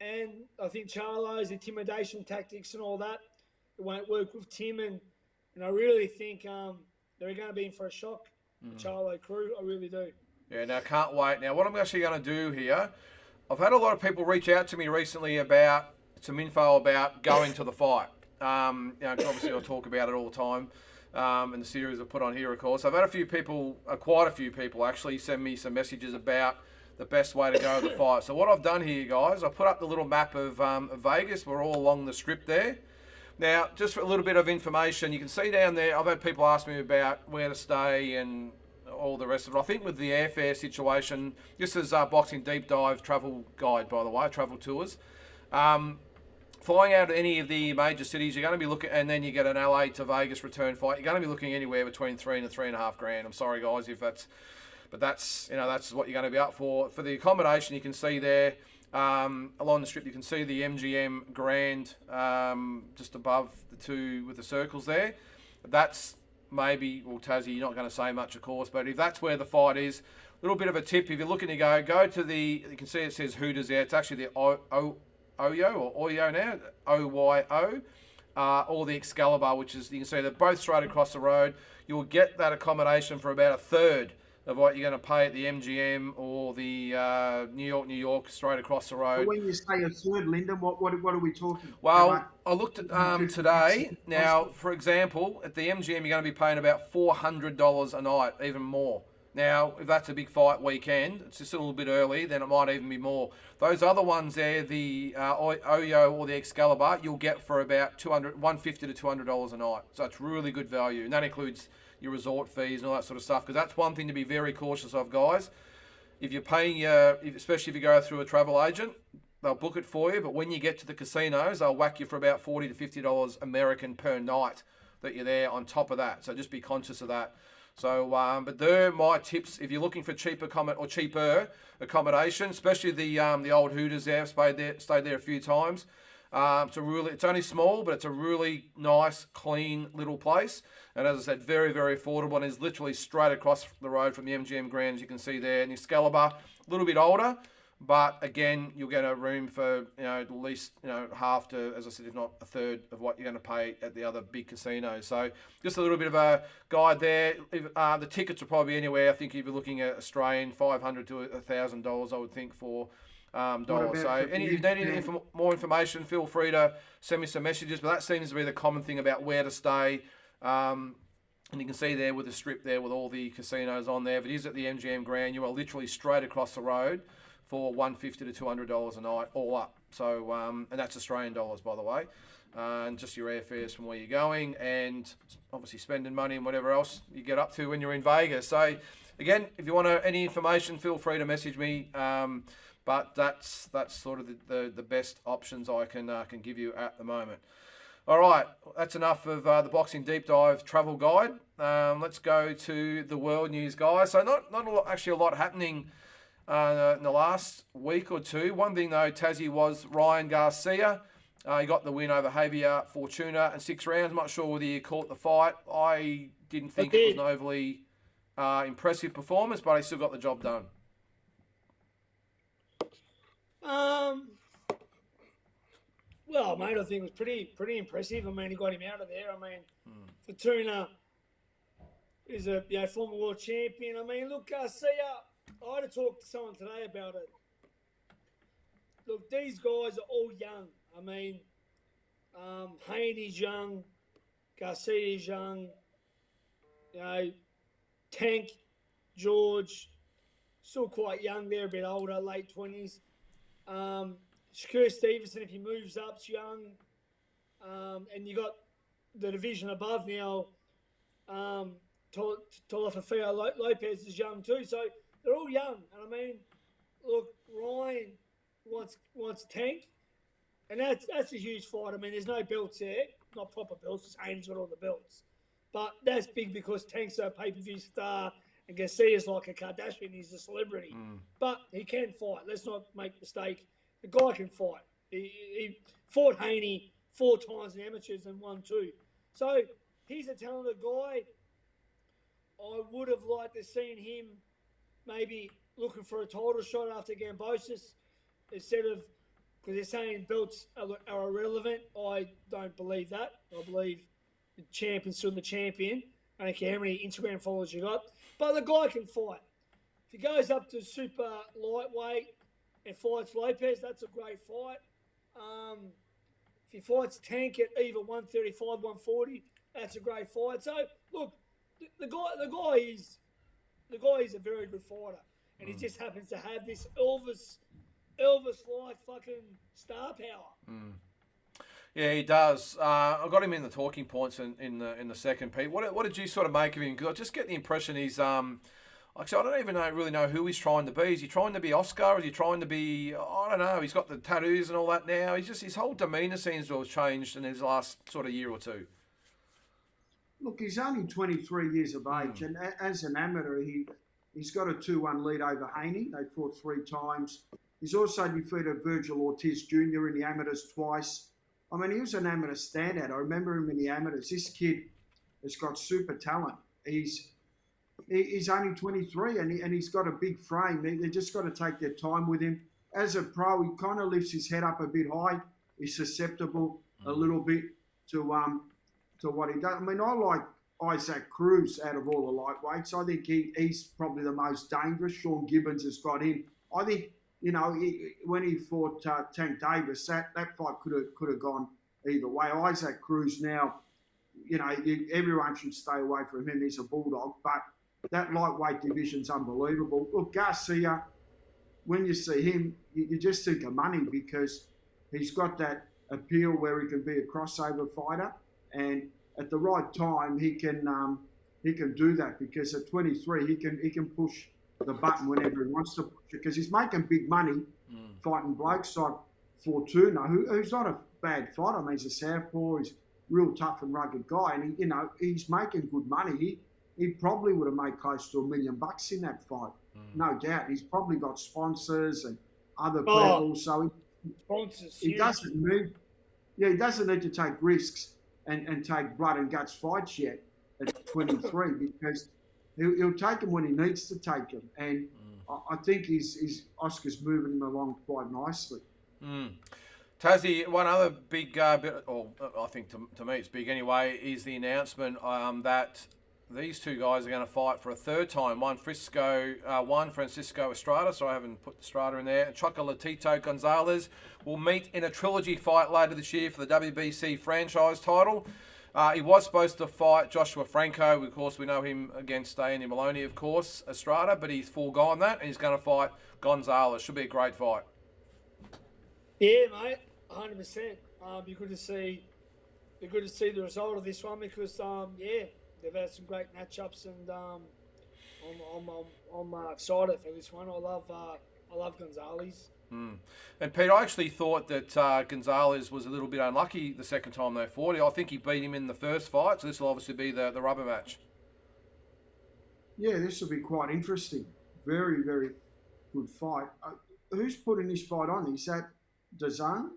and I think Charlo's intimidation tactics and all that, it won't work with Tim, and I really think they're going to be in for a shock, the Charlo crew. I really do. Yeah, now can't wait. Now what I'm actually going to do here, I've had a lot of people reach out to me recently about some info about going to the fight. 'Cause obviously I talk about it all the time, and the series I put on here, of course. I've had quite a few people actually send me some messages about the best way to go to the fight. So what I've done here, guys, I put up the little map of Vegas. We're all along the strip there. Now, just for a little bit of information, you can see down there, I've had people ask me about where to stay and all the rest of it. I think with the airfare situation, this is Boxing Deep Dive travel guide, by the way, travel tours. Flying out of any of the major cities, you're going to be looking, and then you get an LA to Vegas return flight. You're going to be looking anywhere between $3,000 and $3.5 grand. I'm sorry, guys, if that's, but that's what you're going to be up for. For the accommodation, you can see there along the strip, you can see the MGM Grand just above the two with the circles there. That's maybe, well, Tassie, you're not going to say much, of course, but if that's where the fight is, a little bit of a tip. If you're looking to go to the, you can see it says Hooters there. It's actually the Oyo or Oyo now, OYO, or the Excalibur, which is, you can see they're both straight across the road. You'll get that accommodation for about a third of what you're going to pay at the MGM or the New York, straight across the road. But when you say a third, Lyndon, what are we talking? Well, I looked at today. Now, for example, at the MGM, you're going to be paying about $400 a night, even more. Now, if that's a big fight weekend, it's just a little bit early, then it might even be more. Those other ones there, the Oyo or the Excalibur, you'll get for about $150 to $200 a night. So it's really good value. And that includes your resort fees and all that sort of stuff, because that's one thing to be very cautious of, guys. If you're paying, especially if you go through a travel agent, they'll book it for you, but when you get to the casinos, they'll whack you for about $40 to $50 American per night that you're there on top of that. So just be conscious of that. So, but they're my tips if you're looking for cheaper accommodation, especially the old Hooters there. I've stayed there a few times. It's only small, but it's a really nice, clean little place. And as I said, very, very affordable, and is literally straight across the road from the MGM Grand, as you can see there. And the Excalibur, a little bit older, but again, you'll get a room for, at least, half to, as I said, if not a third of what you're going to pay at the other big casinos. So just a little bit of a guide there. The tickets will probably be anywhere, I think if you're looking at Australian, $500 to $1,000, I would think, for dollars. So if you need any more information, feel free to send me some messages. But that seems to be the common thing about where to stay. And you can see there with the strip there with all the casinos on there. If it is at the MGM Grand, you are literally straight across the road for $150 to $200 a night, all up. So, and that's Australian dollars, by the way. And just your airfares from where you're going, and obviously spending money and whatever else you get up to when you're in Vegas. So, again, if you want any information, feel free to message me. But that's sort of the best options I can give you at the moment. All right, that's enough of the Boxing Deep Dive travel guide. Let's go to the world news, guys. So not a lot happening in the last week or two. One thing though, Tassie, was Ryan Garcia. He got the win over Javier Fortuna in 6 rounds. I'm not sure whether he caught the fight. I didn't think it was an overly impressive performance, but he still got the job done. Well, mate, I think it was pretty impressive. I mean, he got him out of there. I mean, Fortuna is a former world champion. I mean, look, Garcia, I had to talk to someone today about it. Look, these guys are all young. I mean, Haney's young, Garcia's young, Tank, George, still quite young. They're a bit older, late 20s. Shakur Stevenson, if he moves up, is young. And you got the division above now. Tolafafeo Lopez is young too. So they're all young. And I mean, look, Ryan wants Tank. And that's a huge fight. I mean, there's no belts there. Not proper belts. Just Haney's got all the belts. But that's big because Tank's a pay-per-view star. And Garcia's like a Kardashian. He's a celebrity. But he can fight. Let's not make a mistake. The guy can fight. He fought Haney 4 times in amateurs and won 2. So he's a talented guy. I would have liked to seen him maybe looking for a title shot after Kambosos instead of, because they're saying belts are irrelevant. I don't believe that. I believe the champion's still the champion. I don't care how many Instagram followers you got. But the guy can fight. If he goes up to super lightweight and fights Lopez, that's a great fight. If he fights Tank at either 135, 140, that's a great fight. So look, the guy is a very good fighter, and he just happens to have this Elvis-like fucking star power. Yeah, he does. I got him in the talking points in the second, Pete. What did you sort of make of him? Because I just get the impression he's actually, I don't even really know who he's trying to be. Is he trying to be Oscar? Is he trying to be, I don't know. He's got the tattoos and all that now. His whole demeanour seems to have changed in his last sort of year or two. Look, he's only 23 years of age, and as an amateur, he's got a 2-1 lead over Haney. They fought 3 times. He's also defeated Virgil Ortiz Jr. in the amateurs twice. I mean, he was an amateur standout. I remember him in the amateurs. This kid has got super talent. He's only 23 and he's got a big frame. They just got to take their time with him. As a pro, he kind of lifts his head up a bit high. He's susceptible a little bit to what he does. I mean, I like Isaac Cruz out of all the lightweights. I think he's probably the most dangerous. Sean Gibbons has got him. I think, you know, when he fought Tank Davis, that fight could have gone either way. Isaac Cruz now, you know, everyone should stay away from him. He's a bulldog, but that lightweight division's unbelievable. Look, Garcia, when you see him, you just think of money because he's got that appeal where he can be a crossover fighter, and at the right time he can do that because at 23 he can push the button whenever he wants to push it because he's making big money fighting blokes like Fortuna, who's not a bad fighter. I mean, he's a southpaw, he's a real tough and rugged guy, and he's making good money. He probably would have made close to $1 million in that fight, no doubt. He's probably got sponsors and other people, so he doesn't need to take risks and take blood and guts fights yet at 23 because he'll take them when he needs to take them, and I think Oscar's moving him along quite nicely. Tazzy, one other big bit, or I think to me it's big anyway, is the announcement that these two guys are going to fight for a third time. One Francisco Estrada, so I haven't put Estrada in there. Chocolatito Gonzalez will meet in a trilogy fight later this year for the WBC franchise title. He was supposed to fight Joshua Franco. Of course, we know him against Andy Maloney, of course, Estrada, but he's foregone that, and he's going to fight Gonzalez. Should be a great fight. Yeah, mate, 100%. Be good to see the result of this one because, they've had some great matchups, and I'm excited for this one. I love Gonzalez. And Pete, I actually thought that Gonzalez was a little bit unlucky the second time they fought. I think he beat him in the first fight, so this will obviously be the rubber match. Yeah, this will be quite interesting. Very, very good fight. Who's putting this fight on? Is that DAZN?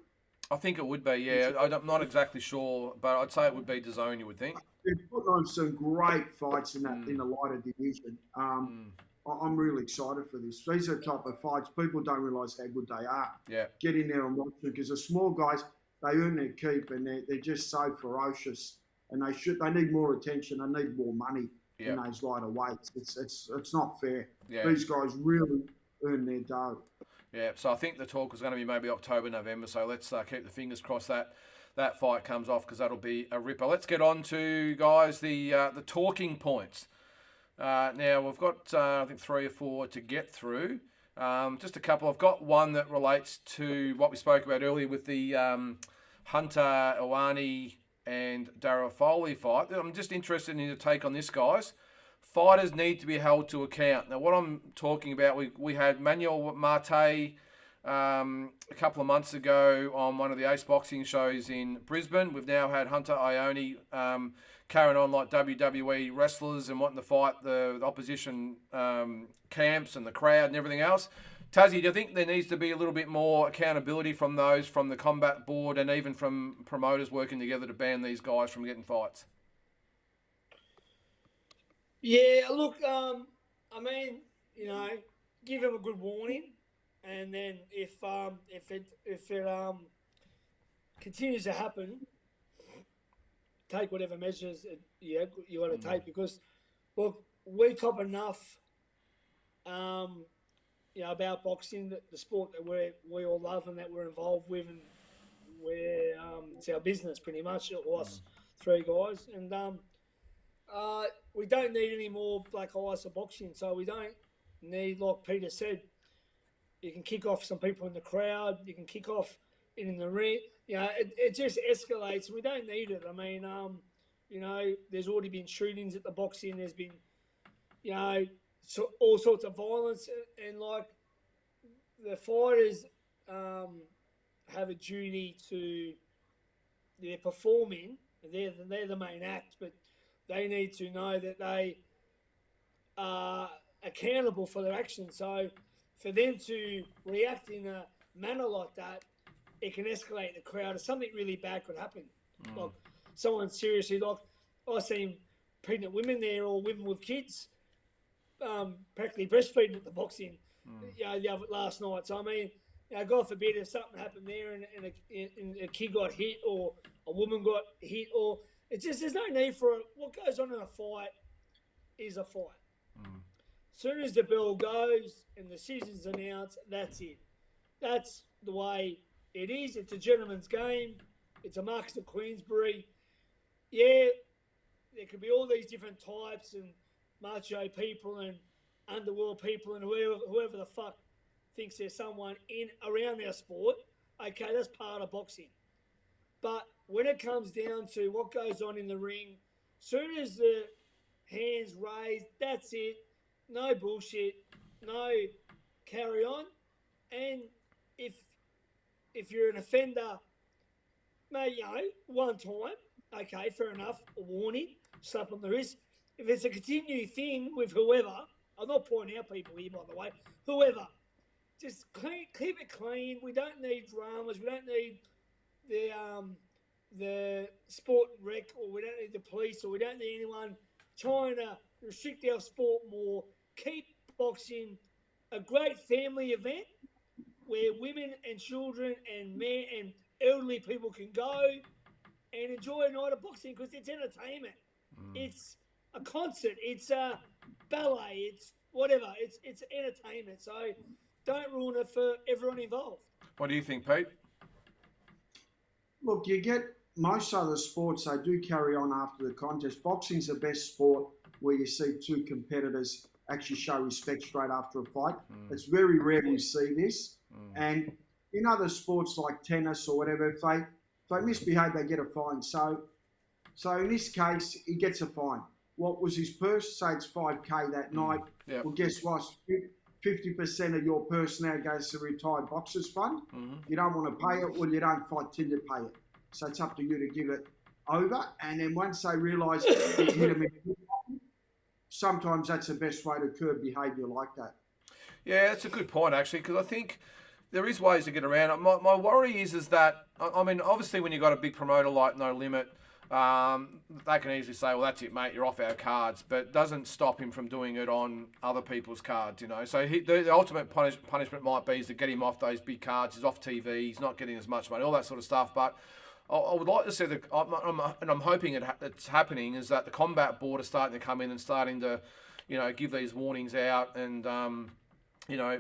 I think it would be, yeah. I'm not exactly sure, but I'd say it would be DAZN, you would think. They're putting on some great fights in the lighter division. I'm really excited for this. These are the type of fights people don't realise how good they are. Yeah. Get in there and watch them because the small guys, they earn their keep and they're just so ferocious, and they need more attention. They need more money in those lighter weights. It's not fair. Yeah. These guys really earn their dough. Yeah, so I think the talk was going to be maybe October, November. So let's keep the fingers crossed that fight comes off because that'll be a ripper. Let's get on to, guys, the talking points. Now, we've got, I think, 3 or 4 to get through. Just a couple. I've got one that relates to what we spoke about earlier with the Hunter Ioane and Daryl Foley fight. I'm just interested in your take on this, guys. Fighters need to be held to account. Now, what I'm talking about, we had Manuel Marte a couple of months ago on one of the Ace Boxing shows in Brisbane. We've now had Hunter Ioane carrying on like WWE wrestlers and wanting to fight the opposition camps and the crowd and everything else. Tazzy, do you think there needs to be a little bit more accountability from the combat board and even from promoters working together to ban these guys from getting fights? Yeah, look, I mean, give them a good warning, and then if it continues to happen, take whatever measures you got to take because, look, we cop enough, about boxing, the sport that we all love and that we're involved with, and it's our business pretty much. Us 3 guys, and we don't need any more black eyes of boxing. So we don't need, like Peter said, you can kick off some people in the crowd, you can kick off in the ring, it just escalates. We don't need it. I mean, there's already been shootings at the boxing. There's been, all sorts of violence, and like the fighters have a duty to. They're performing. They're the main act, but they need to know that they are accountable for their actions. So for them to react in a manner like that, it can escalate the crowd. If something really bad could happen, like someone seriously, like I seen pregnant women there or women with kids, practically breastfeeding at the boxing, last night. So I mean, God forbid if something happened there and a kid got hit or a woman got hit, or it's just there's no need for it. What goes on in a fight is a fight. As soon as the bell goes and the decision's announced, that's it. That's the way it is. It's a gentleman's game. It's a Marcus of Queensbury. Yeah, there could be all these different types and macho people and underworld people and whoever the fuck thinks there's someone around our sport. Okay, that's part of boxing. But when it comes down to what goes on in the ring, soon as the hands raised, that's it. No bullshit. No carry on. And if you're an offender, maybe, one time, okay, fair enough, a warning, slap on the wrist. If it's a continued thing with whoever, I'm not pointing out people here, by the way, whoever, just keep it clean. We don't need dramas. We don't need the sport rec, or we don't need the police, or we don't need anyone trying to restrict our sport more. Keep boxing a great family event where women and children and men and elderly people can go and enjoy a night of boxing, because it's entertainment. It's a concert. It's a ballet. It's whatever. It's entertainment. So don't ruin it for everyone involved. What do you think, Pete? Look, you get most other sports, they do carry on after the contest. Boxing's the best sport where you see two competitors actually show respect straight after a fight. It's very rare we see this. And in other sports like tennis or whatever, if they misbehave, they get a fine. So in this case, he gets a fine. What was his purse? Say it's 5K that night. Yep. Well, guess what? 50% of your purse now goes to retired boxers fund. You don't want to pay it, well, you don't fight till you pay it. So it's up to you to give it over. And then once they realise you hit them, sometimes that's the best way to curb behaviour like that. Yeah, that's a good point, actually, because I think there is ways to get around it. My worry is that, I mean, obviously when you've got a big promoter like No Limit, they can easily say, well, that's it, mate, you're off our cards, but it doesn't stop him from doing it on other people's cards, So the ultimate punishment might be is to get him off those big cards. He's off TV, he's not getting as much money, all that sort of stuff. But I would like to see, and I'm hoping it's happening, is that the combat board is starting to come in and starting to, give these warnings out and,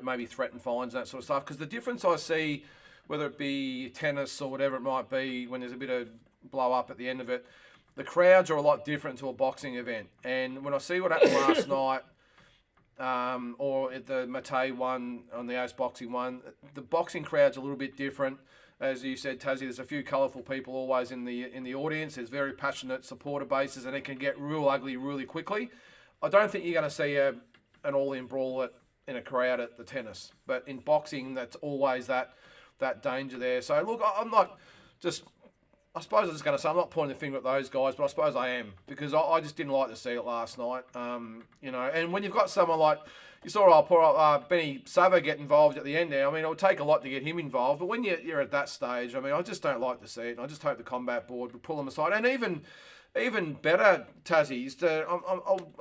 maybe threaten fines and that sort of stuff. Because the difference I see, whether it be tennis or whatever it might be, when there's a bit of blow up at the end of it, the crowds are a lot different to a boxing event. And when I see what happened last night, or at the Matei one, on the Ace boxing one, the boxing crowd's a little bit different. As you said, Tazzy, there's a few colourful people always in the audience. There's very passionate supporter bases, and it can get real ugly really quickly. I don't think you're going to see an all-in brawl in a crowd at the tennis. But in boxing, that's always that danger there. So, look, I'm not just... I suppose I'm just going to say, I'm not pointing the finger at those guys, but I suppose I am, because I just didn't like to see it last night. And when you've got someone like, you saw Benny Savo get involved at the end there. I mean, it would take a lot to get him involved, but when you're at that stage, I mean, I just don't like to see it. And I just hope the combat board would pull them aside. And even better, Tazzy,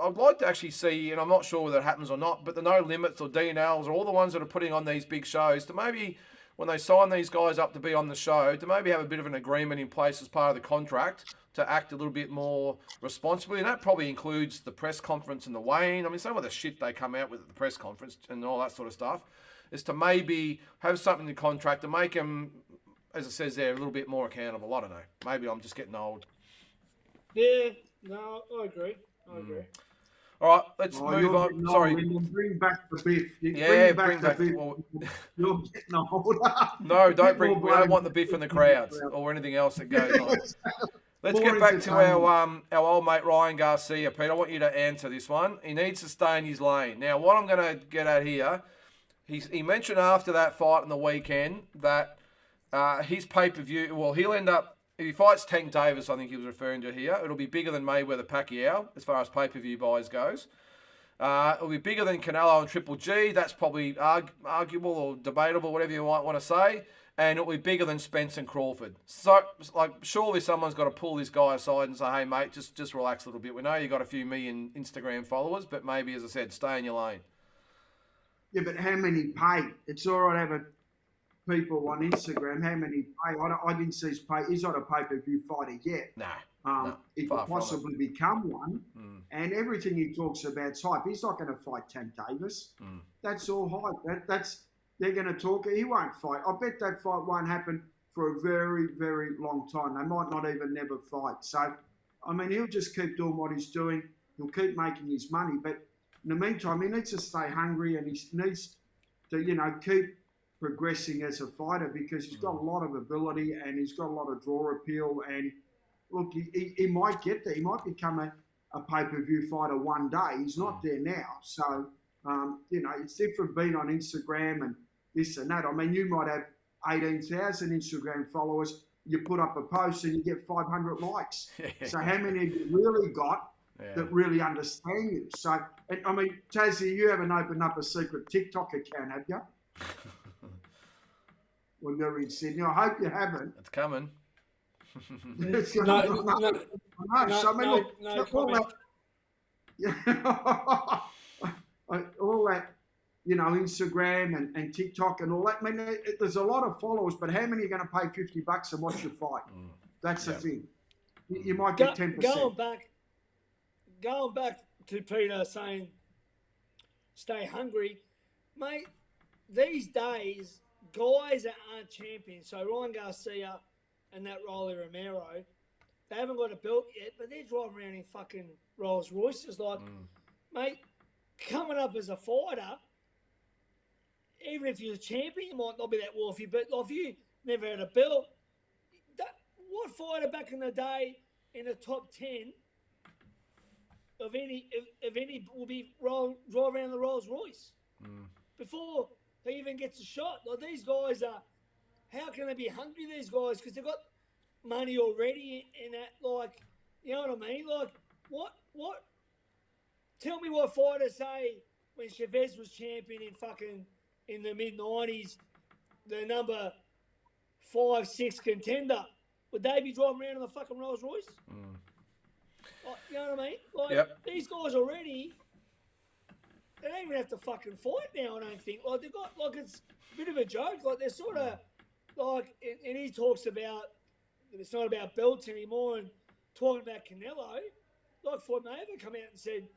I'd like to actually see, and I'm not sure whether it happens or not, but the No Limits or D&Ls or all the ones that are putting on these big shows to maybe, when they sign these guys up to be on the show, to maybe have a bit of an agreement in place as part of the contract to act a little bit more responsibly. And that probably includes the press conference and the weighing. I mean, some of the shit they come out with at the press conference and all that sort of stuff is to maybe have something in the contract to make them, as it says there, a little bit more accountable. I don't know. Maybe I'm just getting old. Yeah, no, I agree. All right, let's move on. Sorry. Bring back the beef. Bring back the beef. Well, you're getting older. No, don't bring. We don't want the beef in the crowds or anything else that goes on. Let's get back to our old mate Ryan Garcia, Pete. I want you to answer this one. He needs to stay in his lane. Now, what I'm going to get at here, he mentioned after that fight on the weekend that his pay-per-view, well, he'll end up, if he fights Tank Davis, I think he was referring to here, it'll be bigger than Mayweather Pacquiao as far as pay-per-view buys goes. It'll be bigger than Canelo and Triple G. That's probably arguable or debatable, whatever you might want to say. And it'll be bigger than Spence and Crawford. So, surely someone's got to pull this guy aside and say, hey, mate, just relax a little bit. We know you got a few million Instagram followers, but maybe, as I said, stay in your lane. Yeah, but how many pay? It's all right having people on Instagram. How many pay? I didn't see his pay. He's not a pay-per-view fighter yet. No. He could possibly become one. And everything he talks about's hype. He's not going to fight Tank Davis. That's all hype. They're going to talk. He won't fight. I bet that fight won't happen for a very, very long time. They might not even never fight. So, I mean, he'll just keep doing what he's doing. He'll keep making his money. But in the meantime, he needs to stay hungry and he needs to, keep progressing as a fighter because he's got a lot of ability and he's got a lot of draw appeal. And look, he might get there. He might become a pay-per-view fighter one day. He's not there now. So, it's different being on Instagram and this and that. I mean, you might have 18,000 Instagram followers. You put up a post and you get 500 likes. So how many have you really got that really understand you? So, I mean, Taszyu, you haven't opened up a secret TikTok account, have you? When you're in Sydney. I hope you haven't. It's coming. All that, Instagram and TikTok and all that. I mean, there's a lot of followers, but how many are going to pay $50 and watch your fight? That's the thing. You might get 10%. Going back to Peter saying, stay hungry, mate. These days, guys that aren't champions, so Ryan Garcia and that Rolly Romero, they haven't got a belt yet, but they're driving around in fucking Rolls Royces. Like, mate, coming up as a fighter, even if you're a champion, you might not be that wealthy, but if you never had a belt, what fighter back in the day in the top 10 of any will be drive around the Rolls Royce before he even gets a shot? Like, these guys are, how can they be hungry, these guys? Because they've got money already in that, like, you know what I mean? Like, what? Tell me what fighters say when Chavez was champion in the mid-90s, the number 5, 6 contender. Would they be driving around in the fucking Rolls Royce? Like, you know what I mean? Like, these guys already, they don't even have to fucking fight now, I don't think. Like, they've got, like, it's a bit of a joke. Like, they're sort of, like, and he talks about, it's not about belts anymore and talking about Canelo. Like, Floyd Mayweather come out and said,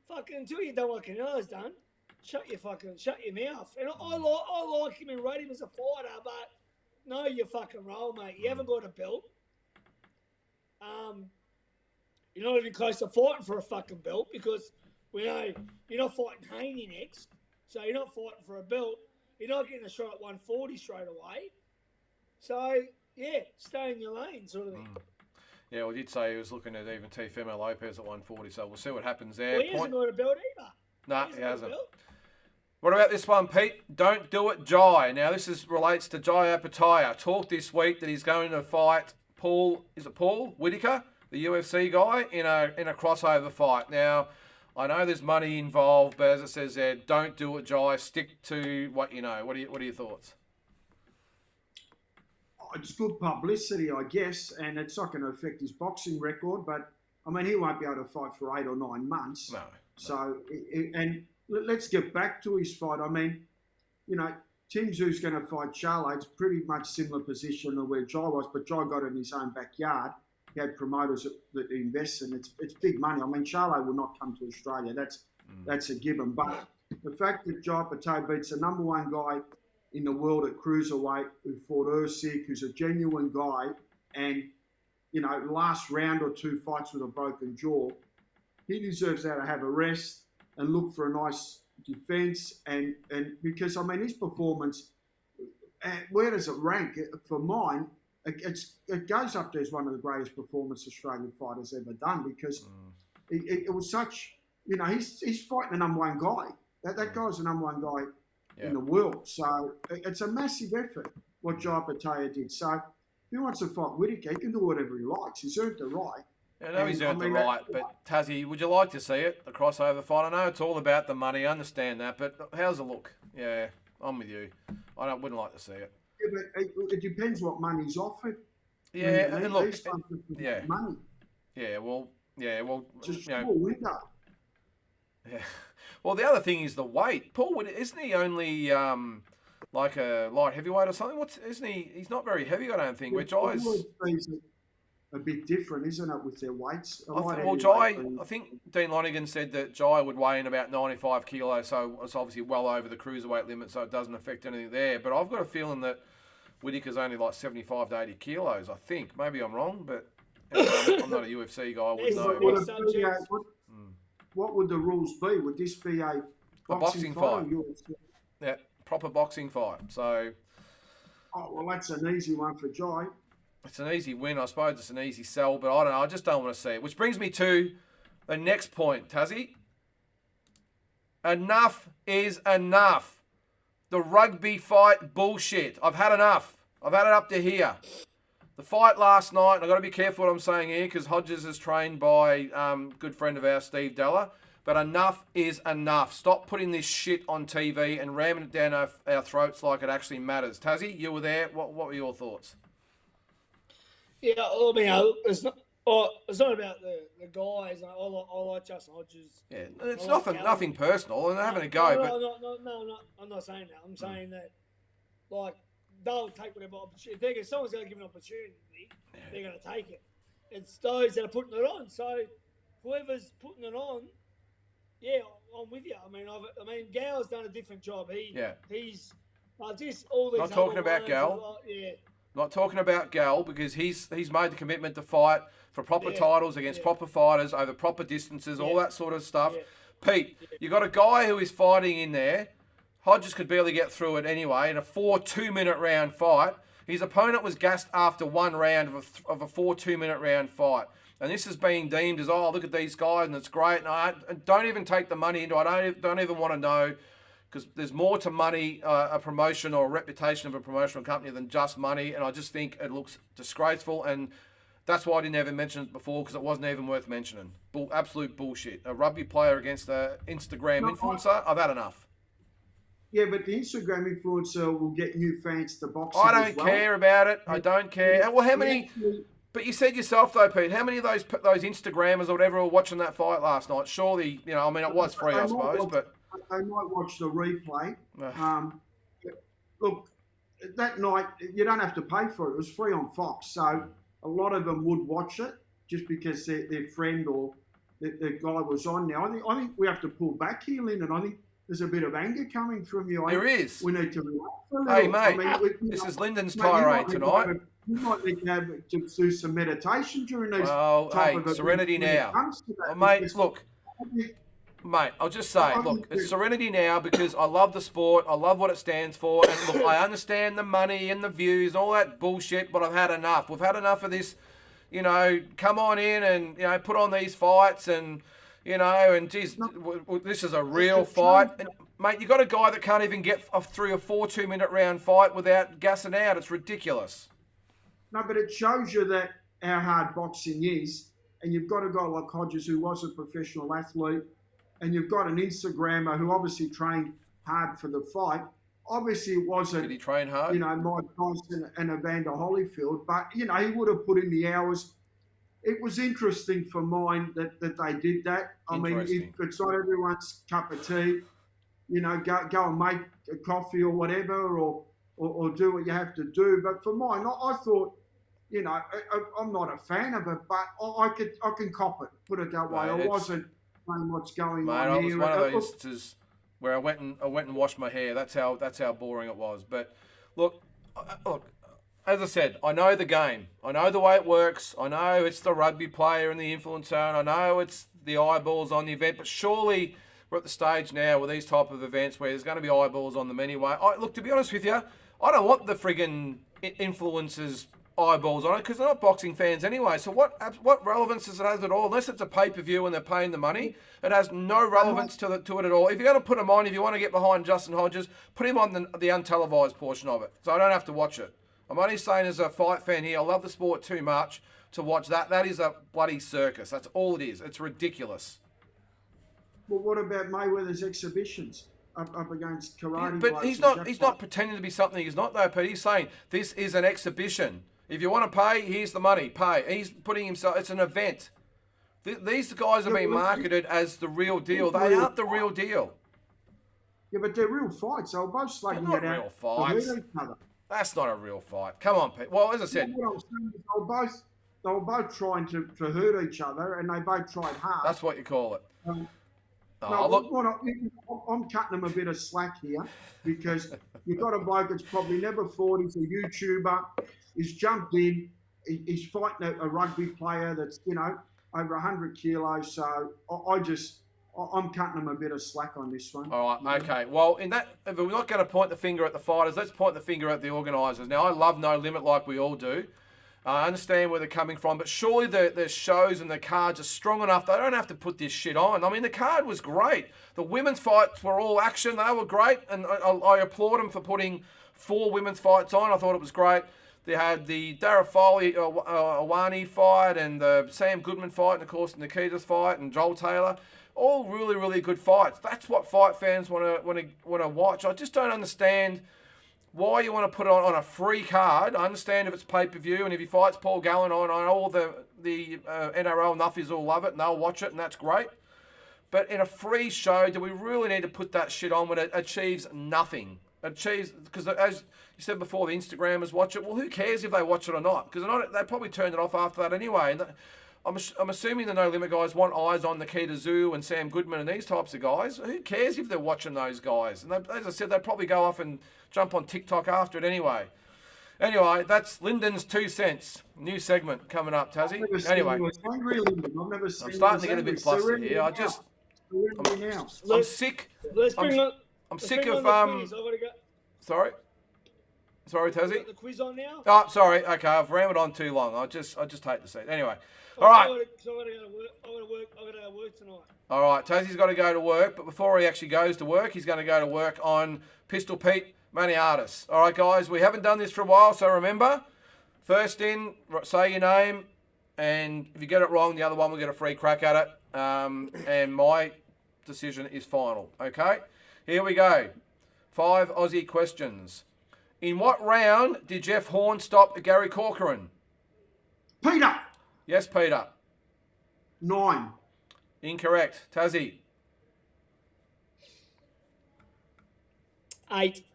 fucking, until you've done what Canelo's done, shut your mouth. And I like him and rate him as a fighter, but know your fucking role, mate. You haven't got a belt. You're not even close to fighting for a fucking belt because we know you're not fighting Haney next. So you're not fighting for a belt. You're not getting a shot at 140 straight away. So, yeah, stay in your lane sort of thing. Yeah, well, he did say he was looking at even Teofimo Lopez at 140, so we'll see what happens there. Well, he hasn't got a belt either. No, he hasn't. What about this one, Pete? Don't do it, Jai. Now, this relates to Jai Apataya. Talked this week that he's going to fight Paul Whitaker, the UFC guy, in a crossover fight. Now, I know there's money involved, but as it says there, don't do it, Jai. Stick to what you know. What are your thoughts? It's good publicity, I guess, and it's not going to affect his boxing record, but, I mean, he won't be able to fight for 8 or 9 months. No. So, and let's get back to his fight. I mean, Tim Tszyu's going to fight Charlo. It's pretty much similar position to where Jai was, but Jai got it in his own backyard. He had promoters that invest in it. It's big money. I mean, Charlo will not come to Australia. That's a given. But the fact that Jai Apataya beats the number one guy in the world at cruiserweight who fought Usyk, who's a genuine guy, and, last round or 2 fights with a broken jaw, he deserves now to have a rest and look for a nice defence. And because, I mean, his performance, where does it rank? For mine, it goes up there as one of the greatest performances Australian fighters ever done, because it was such, you know, he's fighting the number one guy. That guy's the number one guy in the world. So it's a massive effort what Jai Pattaya did. So if he wants to fight Whittaker, he can do whatever he likes. He's earned the right. I know he's earned the right, but Tazzy, would you like to see it, the crossover fight? I know it's all about the money, I understand that, but how's it look? Yeah, I'm with you. Wouldn't like to see it. Yeah, but it depends what money's offered. Yeah, and look, money. Yeah, well, it's a small window. Yeah. Well, the other thing is the weight. Paul, isn't he only like a light heavyweight or something? Isn't he? He's not very heavy, I don't think. Where Jai's a bit different, isn't it, with their weights? I think Dean Lonergan said that Jai would weigh in about 95 kilos, so it's obviously well over the cruiserweight limit, so it doesn't affect anything there. But I've got a feeling that Whittaker's only like 75 to 80 kilos, I think. Maybe I'm wrong, but I'm not a UFC guy. I wouldn't know. What would the rules be? Would this be a boxing fight? Yeah, proper boxing fight. So. Oh, well, that's an easy one for Jai. It's an easy win, I suppose. It's an easy sell, but I don't know. I just don't want to see it. Which brings me to the next point, Tazzy. Enough is enough. The rugby fight bullshit. I've had enough. I've had it up to here. The fight last night, and I've got to be careful what I'm saying here, because Hodges is trained by good friend of ours, Steve Della. But enough is enough. Stop putting this shit on TV and ramming it down our throats like it actually matters. Tazzy, you were there. What were your thoughts? Yeah, I mean, it's not about the guys. I like Justin Hodges. Yeah, it's nothing personal, and they're having a go. No, I'm not saying that. I'm saying that, like, they'll take whatever opportunity. If someone's going to give an opportunity, they're going to take it. It's those that are putting it on. So whoever's putting it on, yeah, I'm with you. I mean, Gal's done a different job. He's just all these. Not talking about Gal. Not talking about Gal, because he's made the commitment to fight for proper titles against proper fighters over proper distances, all that sort of stuff. Yeah. Pete, you got a guy who is fighting in there. Hodges could barely get through it anyway in a 4 2-minute round fight. His opponent was gassed after one round of a 4 2-minute round fight. And this is being deemed as, oh, look at these guys and it's great. And I don't even take the money into it. I don't even want to know, because there's more to money, a promotion or a reputation of a promotional company than just money. And I just think it looks disgraceful. And that's why I didn't even mention it before, because it wasn't even worth mentioning. Absolute bullshit. A rugby player against an Instagram influencer, I've had enough. Yeah, but the Instagram influencer will get new fans to boxing. I don't care about it. I don't care. Well, how many... But you said yourself, though, Pete, how many of those Instagrammers or whatever were watching that fight last night? Surely, it was free, I suppose, but... They might watch the replay. Look, that night, you don't have to pay for it. It was free on Fox. So a lot of them would watch it just because their friend or their guy was on now. I think we have to pull back here, Lyndon. I think there's a bit of anger coming from you. There is. We need to relax a little. Hey, mate, this is Lyndon's tirade tonight. You might need to do some meditation during these. Well, hey, serenity now. Mate, look. Mate, I'll just say, look, it's serenity now, because I love the sport. I love what it stands for. And look, I understand the money and the views, all that bullshit, but I've had enough. We've had enough of this, come on in and, put on these fights and, and geez, this is a real fight. And, mate, you got a guy that can't even get through a 4 2-minute round fight without gassing out. It's ridiculous. No, but it shows you that how hard boxing is. And you've got a guy like Hodges who was a professional athlete. And you've got an Instagrammer who obviously trained hard for the fight. Obviously, it wasn't... Did he train hard? Mike Tyson and Evander Holyfield. But, he would have put in the hours. It was interesting for mine that they did that. I mean, if it's not everyone's cup of tea, go and make a coffee or whatever, or do what you have to do. But for mine, I thought, I'm not a fan of it, but I can cop it, put it that way. I wasn't... what's going on I here. was one of those instances where I went and washed my hair. That's how boring it was. But look, as I said, I know the game. I know the way it works. I know it's the rugby player and the influencer, and I know it's the eyeballs on the event. But surely we're at the stage now with these type of events where there's going to be eyeballs on them anyway. Look, to be honest with you, I don't want the friggin' influencers eyeballs on it because they're not boxing fans anyway. So what relevance does it have at all? Unless it's a pay-per-view and they're paying the money, it has no relevance to it at all. If you're going to put them on, if you want to get behind Justin Hodges, put him on the untelevised portion of it, so I don't have to watch it. I'm only saying as a fight fan here, I love the sport too much to watch that. That is a bloody circus. That's all it is. It's ridiculous. Well, what about Mayweather's exhibitions up against karate? But he's not pretending to be something he's not, though, Pete. He's saying this is an exhibition. If you want to pay, here's the money. Pay. He's putting himself. It's an event. These guys are being marketed as the real deal. They aren't the real deal. Yeah, but they're real fights. They were both slugging it out. Real fights. That's not a real fight. Come on, Pete. Well, as I said, what I'm saying is they were both trying to hurt each other, and they both tried hard. That's what you call it. I'm cutting them a bit of slack here because you've got a bloke that's probably never fought. He's a YouTuber. He's jumped in. He's fighting a rugby player that's, over 100 kilos. So I'm cutting him a bit of slack on this one. All right, okay. Well, if we're not going to point the finger at the fighters, let's point the finger at the organisers. Now, I love No Limit like we all do. I understand where they're coming from, but surely the shows and the cards are strong enough. They don't have to put this shit on. I mean, the card was great. The women's fights were all action. They were great, and I applaud them for putting 4 women's fights on. I thought it was great. They had the Daryl Foley, Awani fight, and the Sam Goodman fight, and of course Nikita's fight, and Joel Taylor. All really, really good fights. That's what fight fans want to watch. I just don't understand why you want to put it on a free card. I understand if it's pay-per-view, and if he fights Paul Gallen on all the NRL nuffies will love it, and they'll watch it, and that's great. But in a free show, do we really need to put that shit on when it achieves nothing? Because as you said before, the Instagrammers watch it. Well, who cares if they watch it or not? Because they probably turned it off after that anyway. And I'm assuming the No Limit guys want eyes on Nikita Tszyu and Sam Goodman and these types of guys. Who cares if they're watching those guys? And as I said, they'd probably go off and jump on TikTok after it anyway. Anyway, that's Lyndon's 2 cents. New segment coming up, Tazzy. Anyway, I'm starting to get a bit flustered here. I'm sick. I'm sick of Sorry, Tazzy. The quiz on now. Oh, sorry. Okay, I've rambled on too long. I just hate to see it. Anyway, all right. I got to go to work tonight. All right, Tazzy's got to go to work, but before he actually goes to work, he's going to go to work on Pistol Pete Maniatis. All right, guys, we haven't done this for a while, so remember, first in, say your name, and if you get it wrong, the other one will get a free crack at it. And my decision is final. Okay, here we go. 5 Aussie questions. In what round did Jeff Horn stop Gary Corcoran? Peter. Yes, Peter. 9. Incorrect. Tazzy. 8.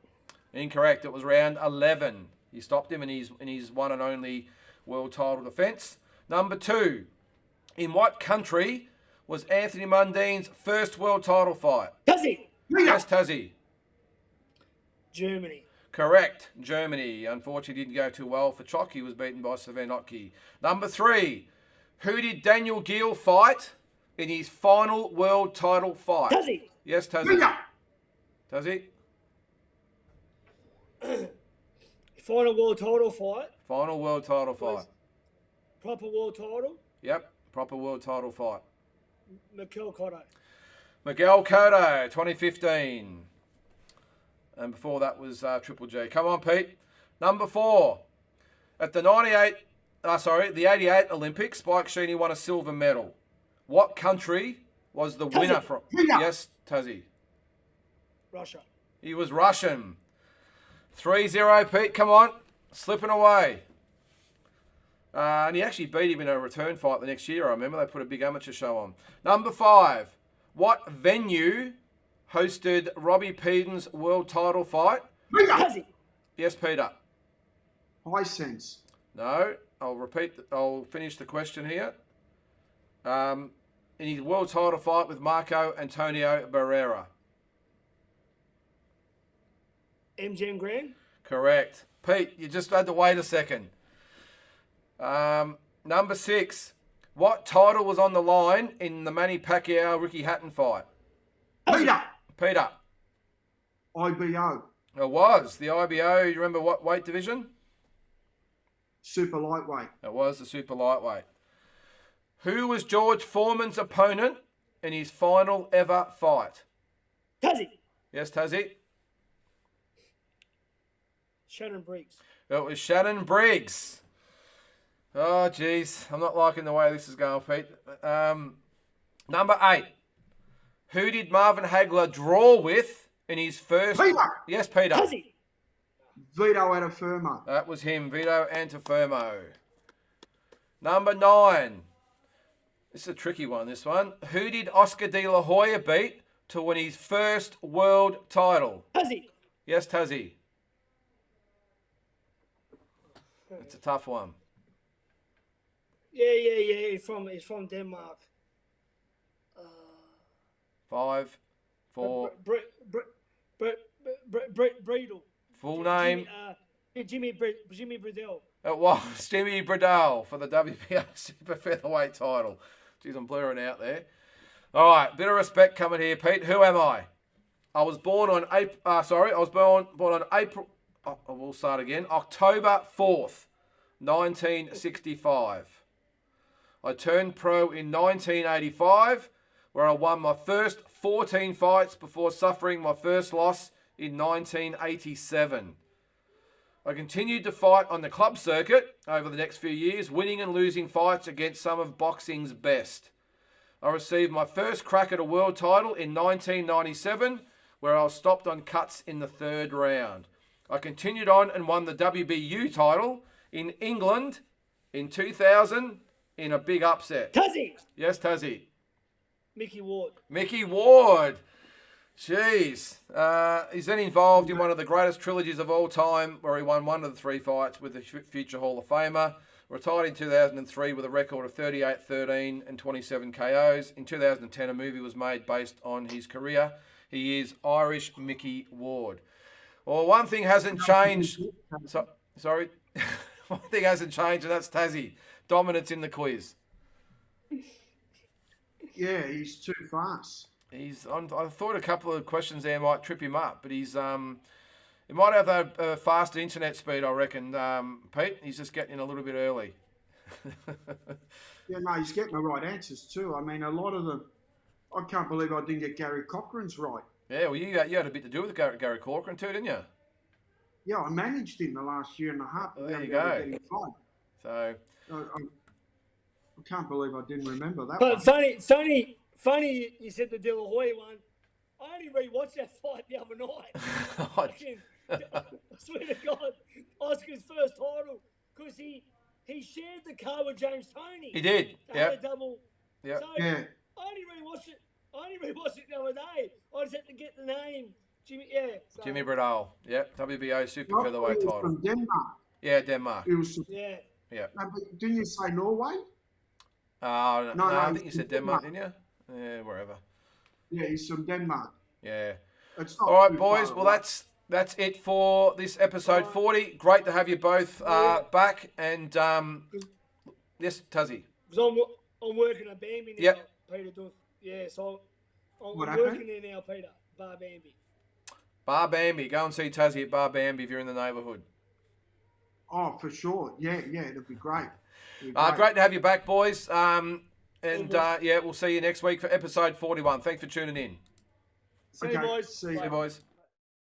Incorrect. It was round 11. He stopped him in his one and only world title defence. Number 2. In what country was Anthony Mundine's first world title fight? Tazzy. Yes, Tazzy. Germany. Correct. Germany. Unfortunately, didn't go too well for Chock. He was beaten by Savanotki. Number 3. Who did Daniel Gill fight in his final world title fight? Tazzy. Yes, Tazzy. Tazzy. Final world title fight. Final world title fight. Proper world title. Yep. Proper world title fight. Miguel Cotto. Miguel Cotto, 2015. And before that was Triple G. Come on, Pete. Number 4. At the the 88 Olympics, Spike Sheeny won a silver medal. What country was the winner from? Yes, Tazzy. Russia. He was Russian. 3-0, Pete. Come on. Slipping away. And he actually beat him in a return fight the next year, I remember. They put a big amateur show on. Number 5. What venue hosted Robbie Peden's world title fight? Tazzy. Yes, Peter. Hisense. No. I'll finish the question here. In his world title fight with Marco Antonio Barrera. MGM Grand. Correct. Pete, you just had to wait a second. Number 6. What title was on the line in the Manny Pacquiao-Ricky Hatton fight? Peter. IBO. It was. The IBO, you remember what weight division? Super lightweight. It was the super lightweight. Who was George Foreman's opponent in his final ever fight? Taszyu. Yes, Taszyu. Shannon Briggs. It was Shannon Briggs. Oh, geez. I'm not liking the way this is going, Pete. Number 8. Who did Marvin Hagler draw with in his first... Peter. Yes, Peter. Taszyu. Vito Antuofermo. That was him, Vito Antuofermo. Number 9. This is a tricky one, this one. Who did Oscar De La Hoya beat to win his first world title? Taszyu. Yes, Taszyu. It's a tough one. Yeah. He's from Denmark. 5, 4. Bredel. Full name. Jimmy Bredel. It was Jimmy Bredel for the WBO Super Featherweight title. Jeez, I'm blurring out there. All right, bit of respect coming here, Pete. Who am I? I was born on April. I was born on April. Oh, we'll start again. October 4th, 1965. I turned pro in 1985, where I won my first 14 fights before suffering my first loss in 1987. I continued to fight on the club circuit over the next few years, winning and losing fights against some of boxing's best. I received my first crack at a world title in 1997, where I was stopped on cuts in the 3rd round. I continued on and won the WBU title in England in 2000 in a big upset. Taszyu. Yes, Taszyu. Mickey Ward. Mickey Ward. Jeez. He's then involved in one of the greatest trilogies of all time, where he won one of the 3 fights with the future Hall of Famer. Retired in 2003 with a record of 38, 13 and 27 KOs. In 2010, a movie was made based on his career. He is Irish Mickey Ward. Well, one thing hasn't changed. Sorry. One thing hasn't changed, and that's Taszyu. Dominance in the quiz. Yeah, he's too fast. I thought a couple of questions there might trip him up, but he might have a faster internet speed, I reckon, Pete. He's just getting in a little bit early. Yeah, no, he's getting the right answers too. I mean, a lot of them, I can't believe I didn't get Gary Cochran's right. Yeah, well, you had a bit to do with Gary Corcoran too, didn't you? Yeah, I managed him the last year and a half. Well, there you go. So I can't believe I didn't remember that But one. funny you said the De La Hoya one. I only rewatched that fight the other night. I swear to God, Oscar's first title, because he shared the car with James Toney. He did. Yeah. Double. Yep. So Yeah. I only rewatched it the other day. I just had to get the name. Jimmy Bredel. Yep. WBO Super Not Featherweight he was title. from Denmark. Yeah, Denmark. He was. Yeah. Yeah. No, but didn't you say Norway? No, No, I think you said Denmark, Denmark. didn't you? Yeah, wherever. Yeah, he's from Denmark. Yeah. It's not All right, too boys. far Well, away. that's it for this episode 40. Great to have you both back. And yes, Taszyu. Because I'm working at Bambi now, Yep. Peter. Yeah, so I'm What happened? working there now, Peter. Bar Bambi. Bar Bambi. Go and see Taszyu at Bar Bambi if you're in the neighbourhood. Oh, for sure. Yeah, it'd be great. Great to have you back, boys. We'll see you next week for episode 41. Thanks for tuning in. See you, boys. See you. See you, boys.